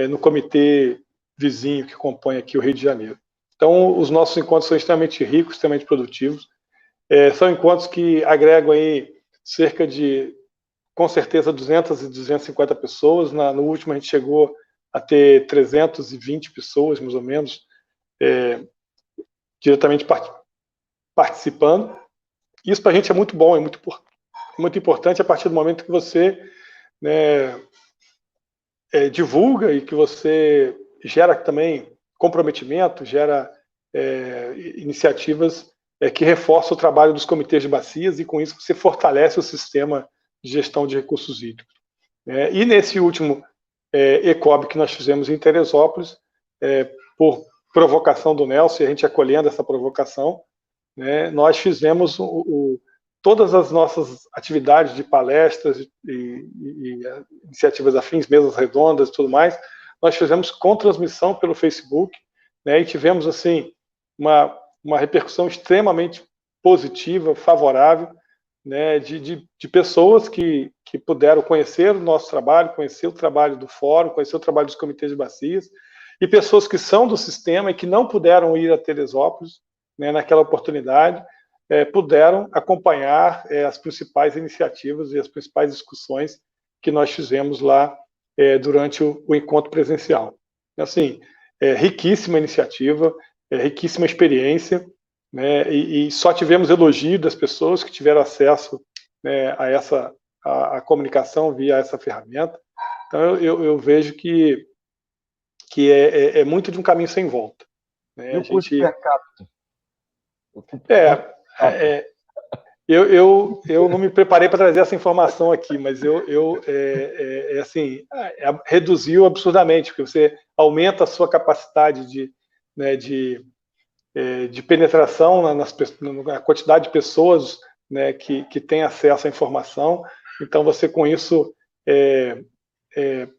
no comitê vizinho que compõe aqui o Rio de Janeiro. Então, os nossos encontros são extremamente ricos, extremamente produtivos. São encontros que agregam aí cerca de, com certeza, 200 e 250 pessoas. No último, a gente chegou a ter 320 pessoas, mais ou menos, diretamente participando. Isso para a gente é muito bom, é muito importante a partir do momento que você, né, divulga e que você gera também comprometimento, gera iniciativas que reforçam o trabalho dos comitês de bacias, e com isso você fortalece o sistema de gestão de recursos hídricos. E nesse último ECOB que nós fizemos em Teresópolis, por provocação do Nelson, e a gente acolhendo essa provocação, né, nós fizemos todas as nossas atividades de palestras e iniciativas afins, mesas redondas e tudo mais, nós fizemos com transmissão pelo Facebook, né, e tivemos assim uma repercussão extremamente positiva, favorável, né, de pessoas que puderam conhecer o nosso trabalho, conhecer o trabalho do fórum, conhecer o trabalho dos comitês de bacias, e pessoas que são do sistema e que não puderam ir a Teresópolis, né, naquela oportunidade, puderam acompanhar as principais iniciativas e as principais discussões que nós fizemos lá durante o encontro presencial. Assim, riquíssima iniciativa, riquíssima experiência, né, e só tivemos elogio das pessoas que tiveram acesso, né, a comunicação via essa ferramenta. Então eu vejo que é muito de um caminho sem volta. Né? E o custo per capita? Eu não me preparei para trazer essa informação aqui, mas reduziu absurdamente, porque você aumenta a sua capacidade de penetração na quantidade de pessoas, né, que tem acesso à informação. Então, você com isso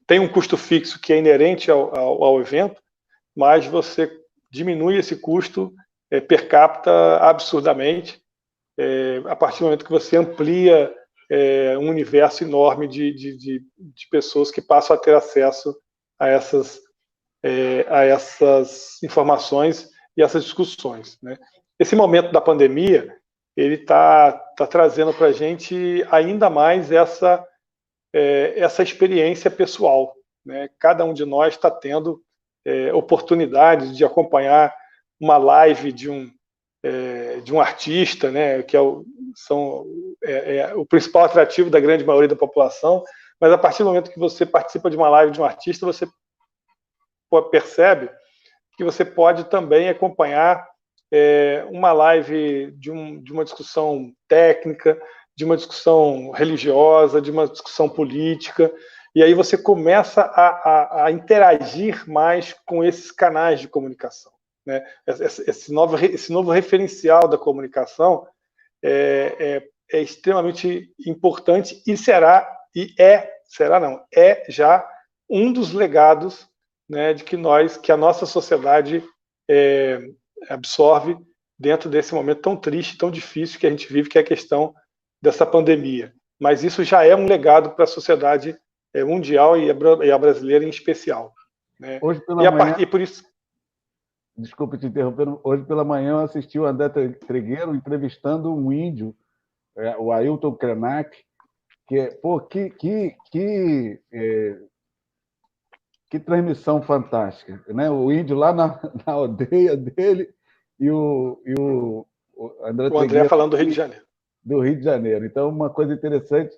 tem um custo fixo que é inerente ao evento, mas você diminui esse custo per capita absurdamente, a partir do momento que você amplia um universo enorme de pessoas que passam a ter acesso a essas informações e essas discussões. Né? Esse momento da pandemia, ele está trazendo para a gente ainda mais essa experiência pessoal. Né? Cada um de nós está tendo oportunidade de acompanhar uma live de um artista, né, que é o principal atrativo da grande maioria da população, mas a partir do momento que você participa de uma live de um artista, você percebe que você pode também acompanhar uma live de uma discussão técnica, de uma discussão religiosa, de uma discussão política, e aí você começa a interagir mais com esses canais de comunicação. Né? Esse novo referencial da comunicação, é extremamente importante e é já um dos legados, né, que a nossa sociedade absorve dentro desse momento tão triste, tão difícil que a gente vive, que é a questão dessa pandemia. Mas isso já é um legado para a sociedade mundial e a brasileira em especial, né? Hoje pela manhã, e por isso... Desculpe te interromper, hoje pela manhã eu assisti o André Trigueiro entrevistando um índio, o Ailton Krenak, que transmissão fantástica, né? O índio lá na aldeia dele e o André André Trigueiro falando do Rio de Janeiro. Do Rio de Janeiro. Então, uma coisa interessante,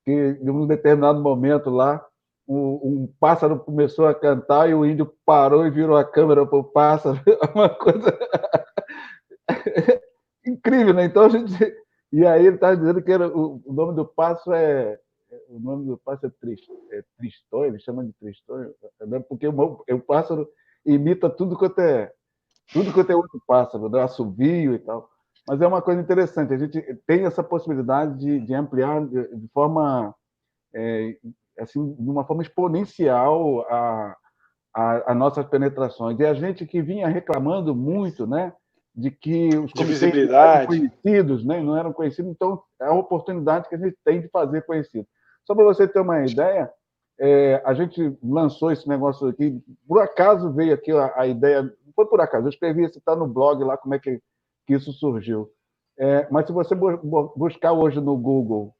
que em um determinado momento lá, um pássaro começou a cantar e o índio parou e virou a câmera para o pássaro. Uma coisa incrível, né? Então, E aí ele estava dizendo que o nome do pássaro é Triston, ele chama de Triston, porque o pássaro imita tudo quanto é outro pássaro, né? Assovio e tal. Mas é uma coisa interessante, a gente tem essa possibilidade de ampliar de forma, assim, de uma forma exponencial a nossas penetrações. E a gente que vinha reclamando muito, né, de que os comitês não eram conhecidos, né, não eram conhecidos, então é a oportunidade que a gente tem de fazer conhecido. Só para você ter uma ideia, a gente lançou esse negócio aqui, por acaso veio aqui a ideia, não foi por acaso, eu escrevi, isso está no blog lá, como é que isso surgiu. Mas se você buscar hoje no Google,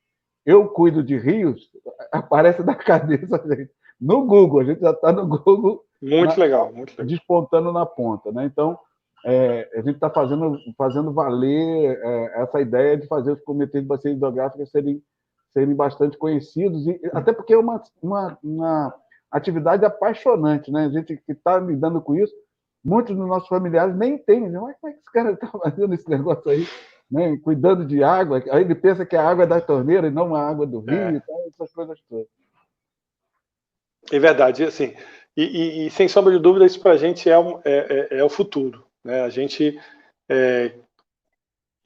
eu cuido de rios, aparece na cabeça, gente. No Google, a gente já está no Google. Muito legal. Despontando na ponta, né? Então, a gente está fazendo valer essa ideia de fazer os comitês de bacias hidrográficas serem bastante conhecidos, e até porque é uma atividade apaixonante, né? A gente que está lidando com isso, muitos dos nossos familiares nem entendem, né? Mas como é que esse cara está fazendo esse negócio aí, né? Cuidando de água, aí ele pensa que a água é da torneira e não a água do rio, e tal, essas coisas todas. É verdade, assim, e sem sombra de dúvida, isso para a gente é o futuro, né? A gente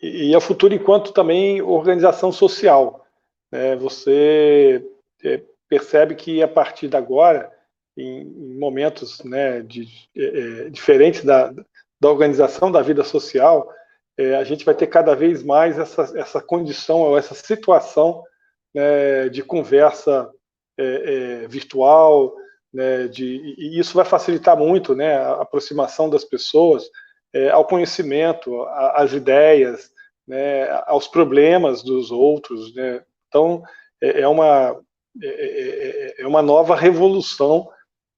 e é o futuro enquanto também organização social, né? Você percebe que a partir de agora, em momentos, né, diferentes da organização da vida social, a gente vai ter cada vez mais essa condição ou essa situação, né, de conversa virtual, né, e isso vai facilitar muito, né, a aproximação das pessoas ao conhecimento, às ideias, né, aos problemas dos outros, né? Então é uma nova revolução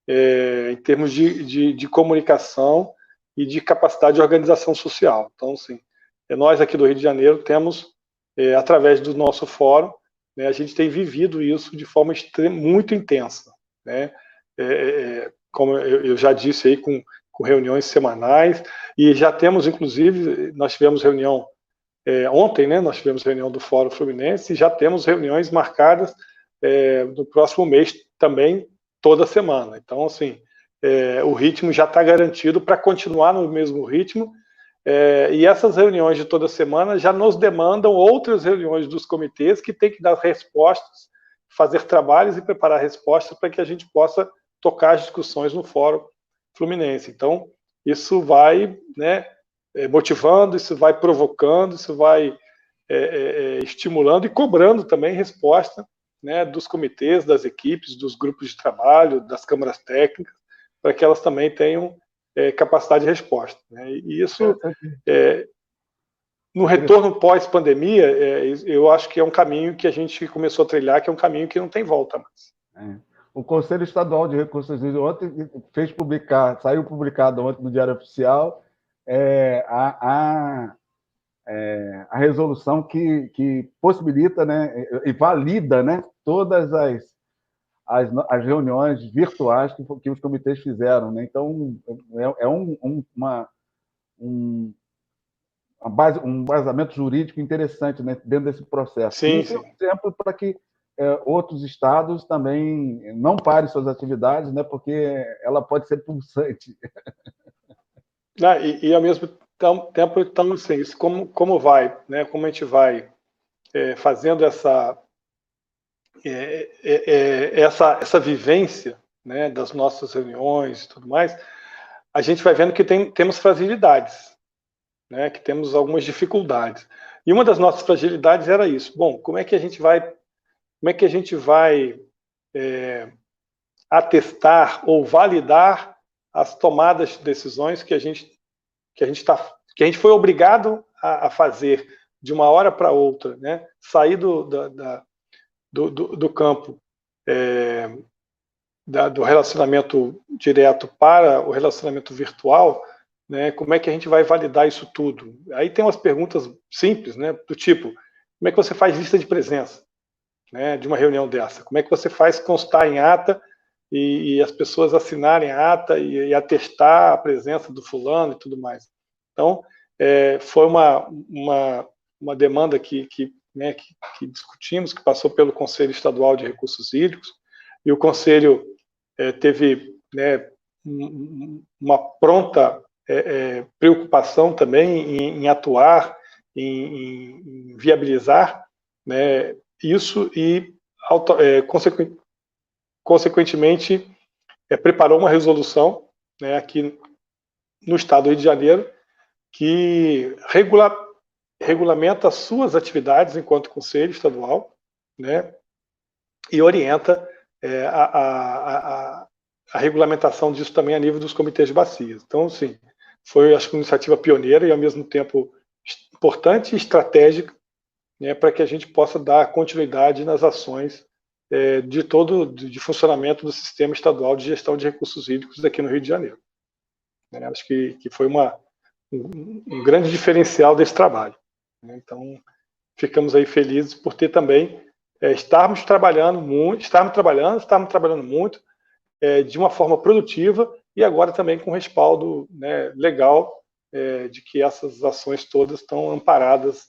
em termos de comunicação e de capacidade de organização social. Então, sim, nós aqui do Rio de Janeiro temos, através do nosso fórum, né, a gente tem vivido isso de forma muito intensa, né? Como eu já disse aí, com reuniões semanais, e já temos, inclusive, nós tivemos reunião ontem, né, nós tivemos reunião do Fórum Fluminense, e já temos reuniões marcadas no próximo mês também, toda semana. Então, assim, o ritmo já está garantido para continuar no mesmo ritmo, e essas reuniões de toda semana já nos demandam outras reuniões dos comitês que têm que dar respostas, fazer trabalhos e preparar respostas para que a gente possa tocar as discussões no Fórum Fluminense. Então, isso vai, né, motivando, isso vai provocando, isso vai estimulando e cobrando também resposta, né, dos comitês, das equipes, dos grupos de trabalho, das câmaras técnicas, para que elas também tenham capacidade de resposta, né? E isso, no retorno pós-pandemia, eu acho que é um caminho que a gente começou a trilhar, que é um caminho que não tem volta mais. O Conselho Estadual de Recursos Hídricos ontem saiu publicado ontem no Diário Oficial a resolução que possibilita, né, e valida, né, todas as reuniões virtuais que os comitês fizeram, né? Então, um vazamento jurídico interessante, né, dentro desse processo. Sim, isso é um exemplo para que outros estados também não parem suas atividades, né, porque ela pode ser pulsante. E ao mesmo então assim, isso como vai, né? Como a gente vai fazendo essa vivência, né, das nossas reuniões e tudo mais, a gente vai vendo que temos fragilidades, né, que temos algumas dificuldades. E uma das nossas fragilidades era isso. Bom, como é que a gente vai atestar ou validar as tomadas de decisões que a gente foi obrigado a fazer de uma hora para outra, né? Sair do campo do relacionamento direto para o relacionamento virtual, né? Como é que a gente vai validar isso tudo? Aí tem umas perguntas simples, né? Do tipo, como é que você faz lista de presença, né? De uma reunião dessa? Como é que você faz constar em ata e as pessoas assinarem a ata e atestar a presença do fulano e tudo mais? Então, foi uma demanda que discutimos, que passou pelo Conselho Estadual de Recursos Hídricos, e o Conselho teve, né, uma pronta preocupação também em atuar, em viabilizar, né, isso e, consequentemente, preparou uma resolução, né, aqui no Estado do Rio de Janeiro, que regulamenta as suas atividades enquanto Conselho Estadual, né, e orienta a regulamentação disso também a nível dos comitês de bacias. Então, sim, foi, acho que, uma iniciativa pioneira e, ao mesmo tempo, importante e estratégica, né, para que a gente possa dar continuidade nas ações de funcionamento do sistema estadual de gestão de recursos hídricos aqui no Rio de Janeiro. Acho que foi um grande diferencial desse trabalho. Então, ficamos aí felizes por ter também estarmos trabalhando muito, de uma forma produtiva e agora também com respaldo, né, legal, de que essas ações todas estão amparadas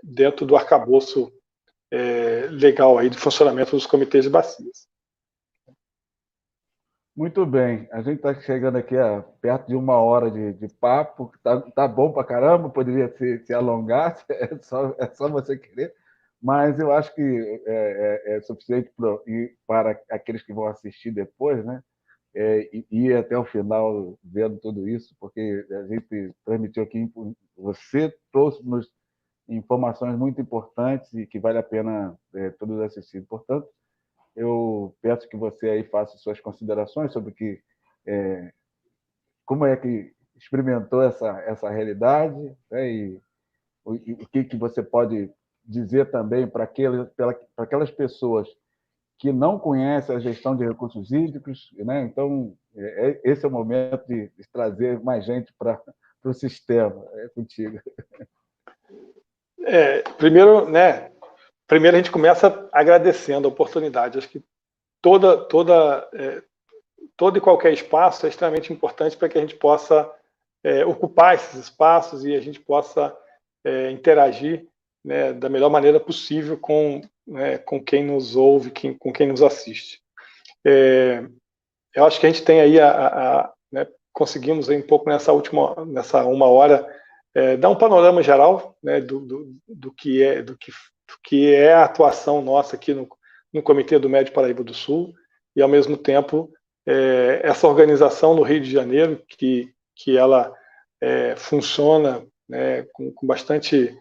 dentro do arcabouço legal aí de funcionamento dos comitês de bacias. Muito bem, a gente está chegando aqui perto de 1 hora de papo, tá bom pra caramba, poderia se alongar, é só você querer, mas eu acho que é suficiente para aqueles que vão assistir depois, né? Ir até o final vendo tudo isso, porque a gente transmitiu aqui, você trouxe-nos informações muito importantes e que vale a pena todos assistirem. Portanto, eu peço que você aí faça suas considerações sobre como é que experimentou essa realidade, né, e o que você pode dizer também para aquelas pessoas que não conhecem a gestão de recursos hídricos, né? Então, esse é o momento de trazer mais gente para o sistema. É contigo. Primeiro, né? Primeiro a gente começa agradecendo a oportunidade. Acho que todo e qualquer espaço é extremamente importante para que a gente possa ocupar esses espaços e a gente possa interagir, né, da melhor maneira possível com quem nos ouve, com quem nos assiste. Eu acho que a gente tem aí né, conseguimos aí um pouco nessa 1 hora dar um panorama geral, né, do que é a atuação nossa aqui no Comitê do Médio Paraíba do Sul e, ao mesmo tempo, essa organização no Rio de Janeiro, que ela funciona, né, com bastante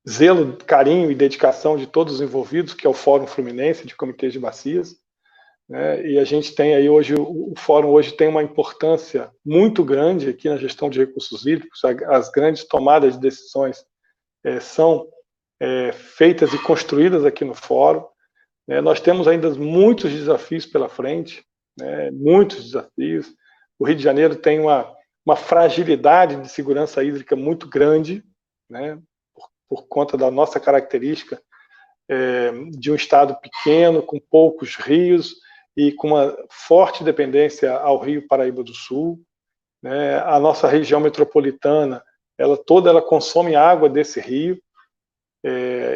zelo, carinho e dedicação de todos os envolvidos, que é o Fórum Fluminense de Comitês de Bacias, né, e a gente tem aí hoje, o Fórum hoje tem uma importância muito grande aqui na gestão de recursos hídricos, as grandes tomadas de decisões são feitas e construídas aqui no Fórum. Nós temos ainda muitos desafios pela frente, né, muitos desafios. O Rio de Janeiro tem uma fragilidade de segurança hídrica muito grande, né, por conta da nossa característica de um estado pequeno, com poucos rios e com uma forte dependência ao Rio Paraíba do Sul. Né, a nossa região metropolitana, ela consome água desse rio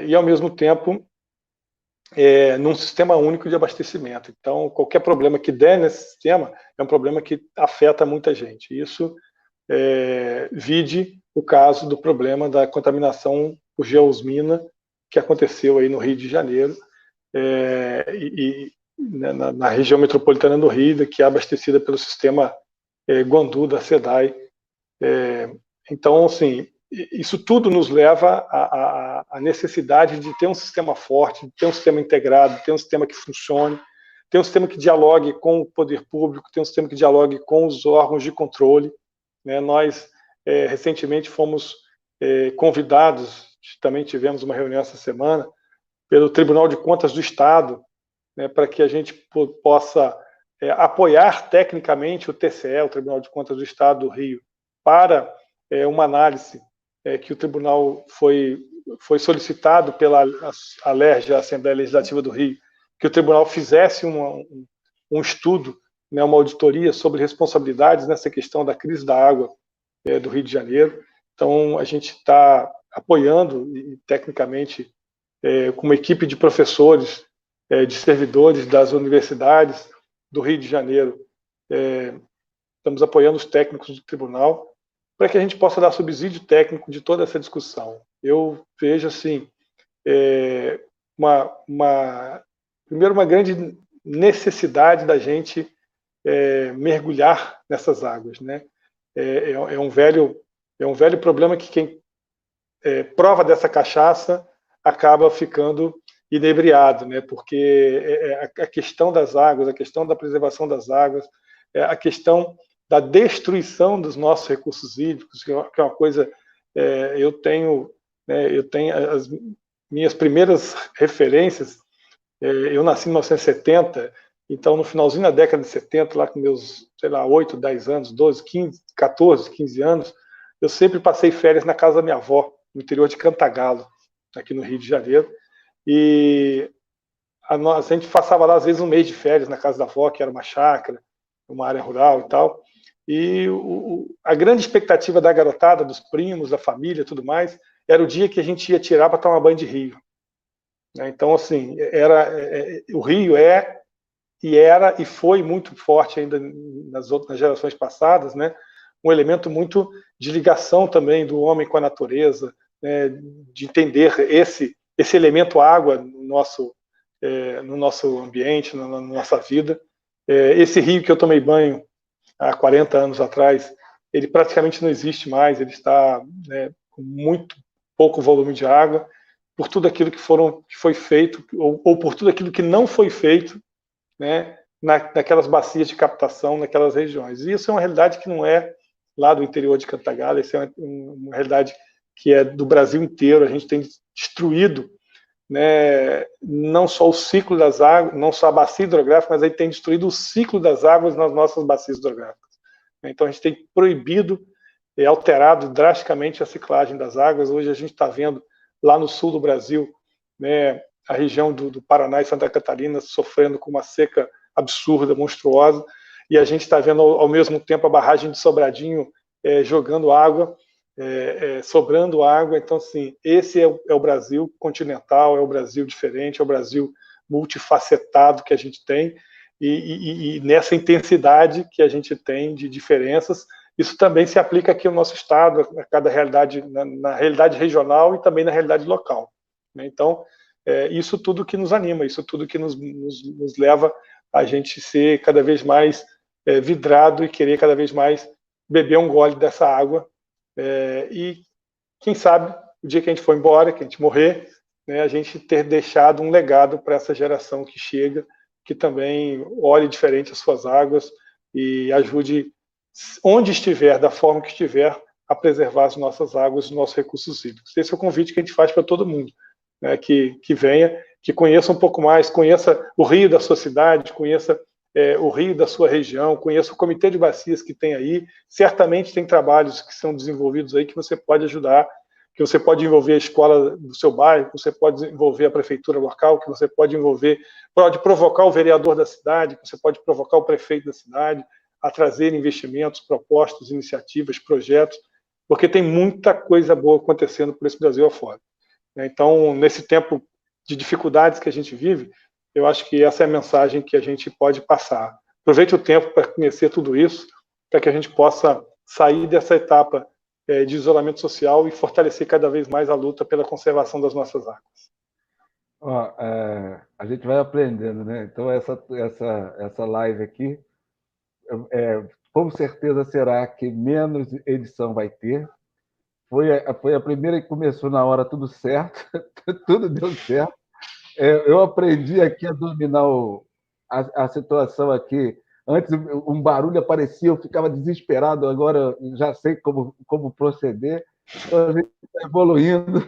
e, ao mesmo tempo, num sistema único de abastecimento. Então, qualquer problema que der nesse sistema é um problema que afeta muita gente. Isso vide o caso do problema da contaminação por geosmina que aconteceu aí no Rio de Janeiro, na região metropolitana do Rio, que é abastecida pelo sistema Guandu da SEDAI. Então, assim, isso tudo nos leva à necessidade de ter um sistema forte, de ter um sistema integrado, de ter um sistema que funcione, ter um sistema que dialogue com o poder público, ter um sistema que dialogue com os órgãos de controle. Nós, recentemente, fomos convidados, também tivemos uma reunião essa semana, pelo Tribunal de Contas do Estado, para que a gente possa apoiar tecnicamente o TCE, o Tribunal de Contas do Estado do Rio, para uma análise que o tribunal foi solicitado pela ALERJ, a Assembleia Legislativa do Rio, que o tribunal fizesse um estudo, uma auditoria sobre responsabilidades nessa questão da crise da água do Rio de Janeiro. Então, a gente está apoiando, tecnicamente, com uma equipe de professores, de servidores das universidades do Rio de Janeiro. Estamos apoiando os técnicos do tribunal para que a gente possa dar subsídio técnico de toda essa discussão. Eu vejo, assim, primeiro, uma grande necessidade da gente mergulhar nessas águas, né? É um velho problema que quem prova dessa cachaça acaba ficando inebriado, né? Porque a questão das águas, a questão da preservação das águas, a questão da destruição dos nossos recursos hídricos, que é uma coisa, eu tenho as minhas primeiras referências. Eu nasci em 1970, então no finalzinho da década de 70, lá com meus, 8, 10 anos, 12, 15, 14, 15 anos, eu sempre passei férias na casa da minha avó, no interior de Cantagalo, aqui no Rio de Janeiro, e a gente passava lá às vezes um mês de férias na casa da avó, que era uma chácara, uma área rural e tal, e a grande expectativa da garotada, dos primos, da família, tudo mais, era o dia que a gente ia tirar para tomar banho de rio. Então, assim, o rio era e foi muito forte ainda nas gerações passadas, né? Um elemento muito de ligação também do homem com a natureza, né? De entender esse elemento água no nosso ambiente, na nossa vida. Esse rio que eu tomei banho há 40 anos atrás, ele praticamente não existe mais, ele está, né, com muito pouco volume de água, por tudo aquilo que foi feito, ou por tudo aquilo que não foi feito, né, naquelas bacias de captação, naquelas regiões. E isso é uma realidade que não é lá do interior de Cantagalo, isso é uma realidade que é do Brasil inteiro. A gente tem destruído, né, não só o ciclo das águas, não só a bacia hidrográfica, mas aí tem destruído o ciclo das águas nas nossas bacias hidrográficas. Então a gente tem proibido e alterado drasticamente a ciclagem das águas. Hoje a gente está vendo lá no sul do Brasil, né, a região do Paraná e Santa Catarina sofrendo com uma seca absurda, monstruosa, e a gente está vendo ao mesmo tempo a barragem de Sobradinho jogando água, sobrando água. Então, assim, esse é o Brasil continental, é o Brasil diferente, é o Brasil multifacetado que a gente tem, e nessa intensidade que a gente tem de diferenças. Isso também se aplica aqui no nosso estado, a cada realidade, na realidade regional e também na realidade local. Então, isso tudo que nos anima, isso tudo que nos leva a gente ser cada vez mais vidrado e querer cada vez mais beber um gole dessa água. E, quem sabe, o dia que a gente for embora, que a gente morrer, né, a gente ter deixado um legado para essa geração que chega, que também olhe diferente as suas águas e ajude, onde estiver, da forma que estiver, a preservar as nossas águas, os nossos recursos hídricos. Esse é o convite que a gente faz para todo mundo, né, que venha, que conheça um pouco mais, conheça o rio da sua cidade, conheça o rio da sua região, conheça o comitê de bacias que tem aí. Certamente tem trabalhos que são desenvolvidos aí que você pode ajudar, que você pode envolver a escola do seu bairro, que você pode envolver a prefeitura local, que você pode provocar o vereador da cidade, que você pode provocar o prefeito da cidade a trazer investimentos, propostas, iniciativas, projetos, porque tem muita coisa boa acontecendo por esse Brasil afora. Então, nesse tempo de dificuldades que a gente vive, eu acho que essa é a mensagem que a gente pode passar. Aproveite o tempo para conhecer tudo isso, para que a gente possa sair dessa etapa de isolamento social e fortalecer cada vez mais a luta pela conservação das nossas águas. Ó, a gente vai aprendendo, né? Então, essa live aqui, com certeza será que menos edição vai ter. Foi a primeira que começou na hora tudo certo, tudo deu certo. Eu aprendi aqui a dominar a situação aqui. Antes um barulho aparecia, eu ficava desesperado, agora já sei como proceder. Então a gente está evoluindo.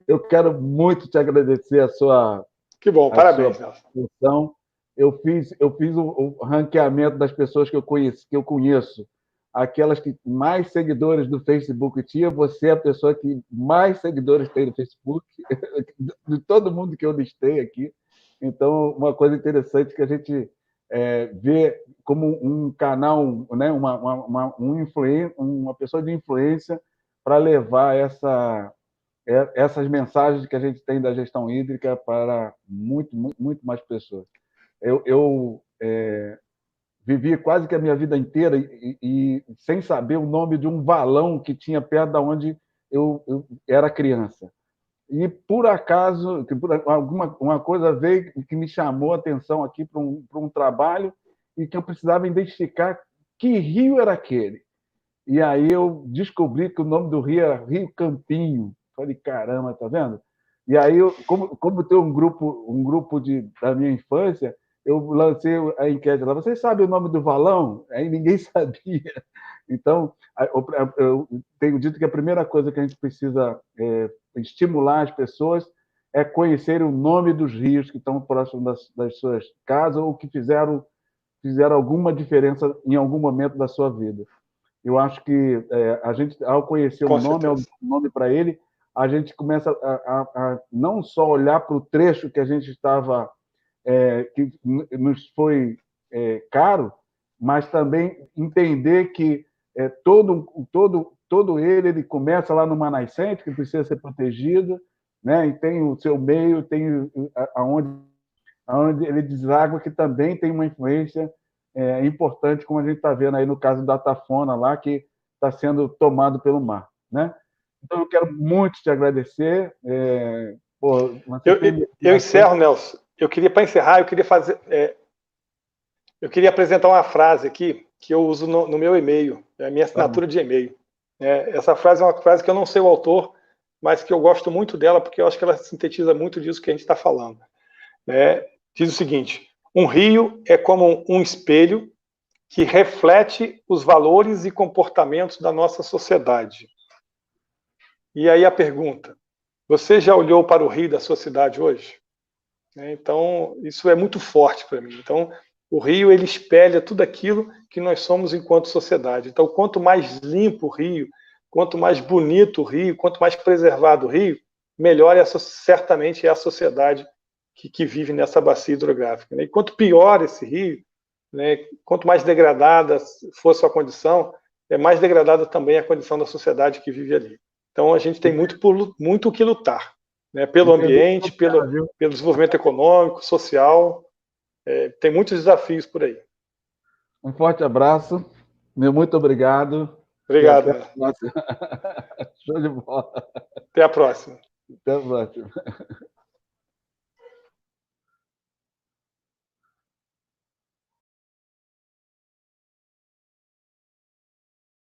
Eu quero muito te agradecer a sua, que bom, parabéns, participação. Eu fiz o ranqueamento das pessoas que eu conheço. Aquelas que mais seguidores do Facebook tinha, você é a pessoa que mais seguidores tem no Facebook, de todo mundo que eu listei aqui. Então, uma coisa interessante que a gente vê como um canal, né, uma pessoa de influência para levar essas mensagens que a gente tem da gestão hídrica para muito mais pessoas. Eu vivi quase que a minha vida inteira e sem saber o nome de um valão que tinha perto da onde eu era criança. E, por acaso, uma coisa veio que me chamou a atenção aqui para um trabalho e que eu precisava identificar que rio era aquele. E aí eu descobri que o nome do rio era Rio Campinho. Falei, caramba, tá vendo? E aí, como tem um grupo da minha infância, eu lancei a enquete lá. Vocês sabem o nome do valão? Aí ninguém sabia. Então, eu tenho dito que a primeira coisa que a gente precisa estimular as pessoas é conhecer o nome dos rios que estão próximos das suas casas ou que fizeram alguma diferença em algum momento da sua vida. Eu acho que a gente, ao conhecer o nome para ele, a gente começa a não só olhar para o trecho que a gente estava, que nos foi caro, mas também entender que todo ele começa lá numa nascente, que precisa ser protegido, né? E tem o seu meio, tem aonde ele deságua, que também tem uma influência importante, como a gente está vendo aí no caso da Tafona, lá, que está sendo tomado pelo mar. Né? Então, eu quero muito te agradecer. Eu encerro, Nelson. Eu queria, para encerrar, eu queria apresentar uma frase aqui que eu uso no meu e-mail, a minha assinatura de e-mail. Essa frase é uma frase que eu não sei o autor, mas que eu gosto muito dela, porque eu acho que ela sintetiza muito disso que a gente está falando. Diz o seguinte: um rio é como um espelho que reflete os valores e comportamentos da nossa sociedade. E aí a pergunta: você já olhou para o rio da sua cidade hoje? Então, isso é muito forte para mim. Então, o rio, ele espelha tudo aquilo que nós somos enquanto sociedade. Então, quanto mais limpo o rio, quanto mais bonito o rio, quanto mais preservado o rio, melhor certamente é a sociedade que vive nessa bacia hidrográfica. E quanto pior esse rio, quanto mais degradada for sua condição, mais degradada também é a condição da sociedade que vive ali. Então, a gente tem muito o que lutar, pelo ambiente, pelo desenvolvimento econômico, social. Tem muitos desafios por aí. Um forte abraço, muito obrigado. Obrigado. Show de bola. Até a próxima. Até a próxima.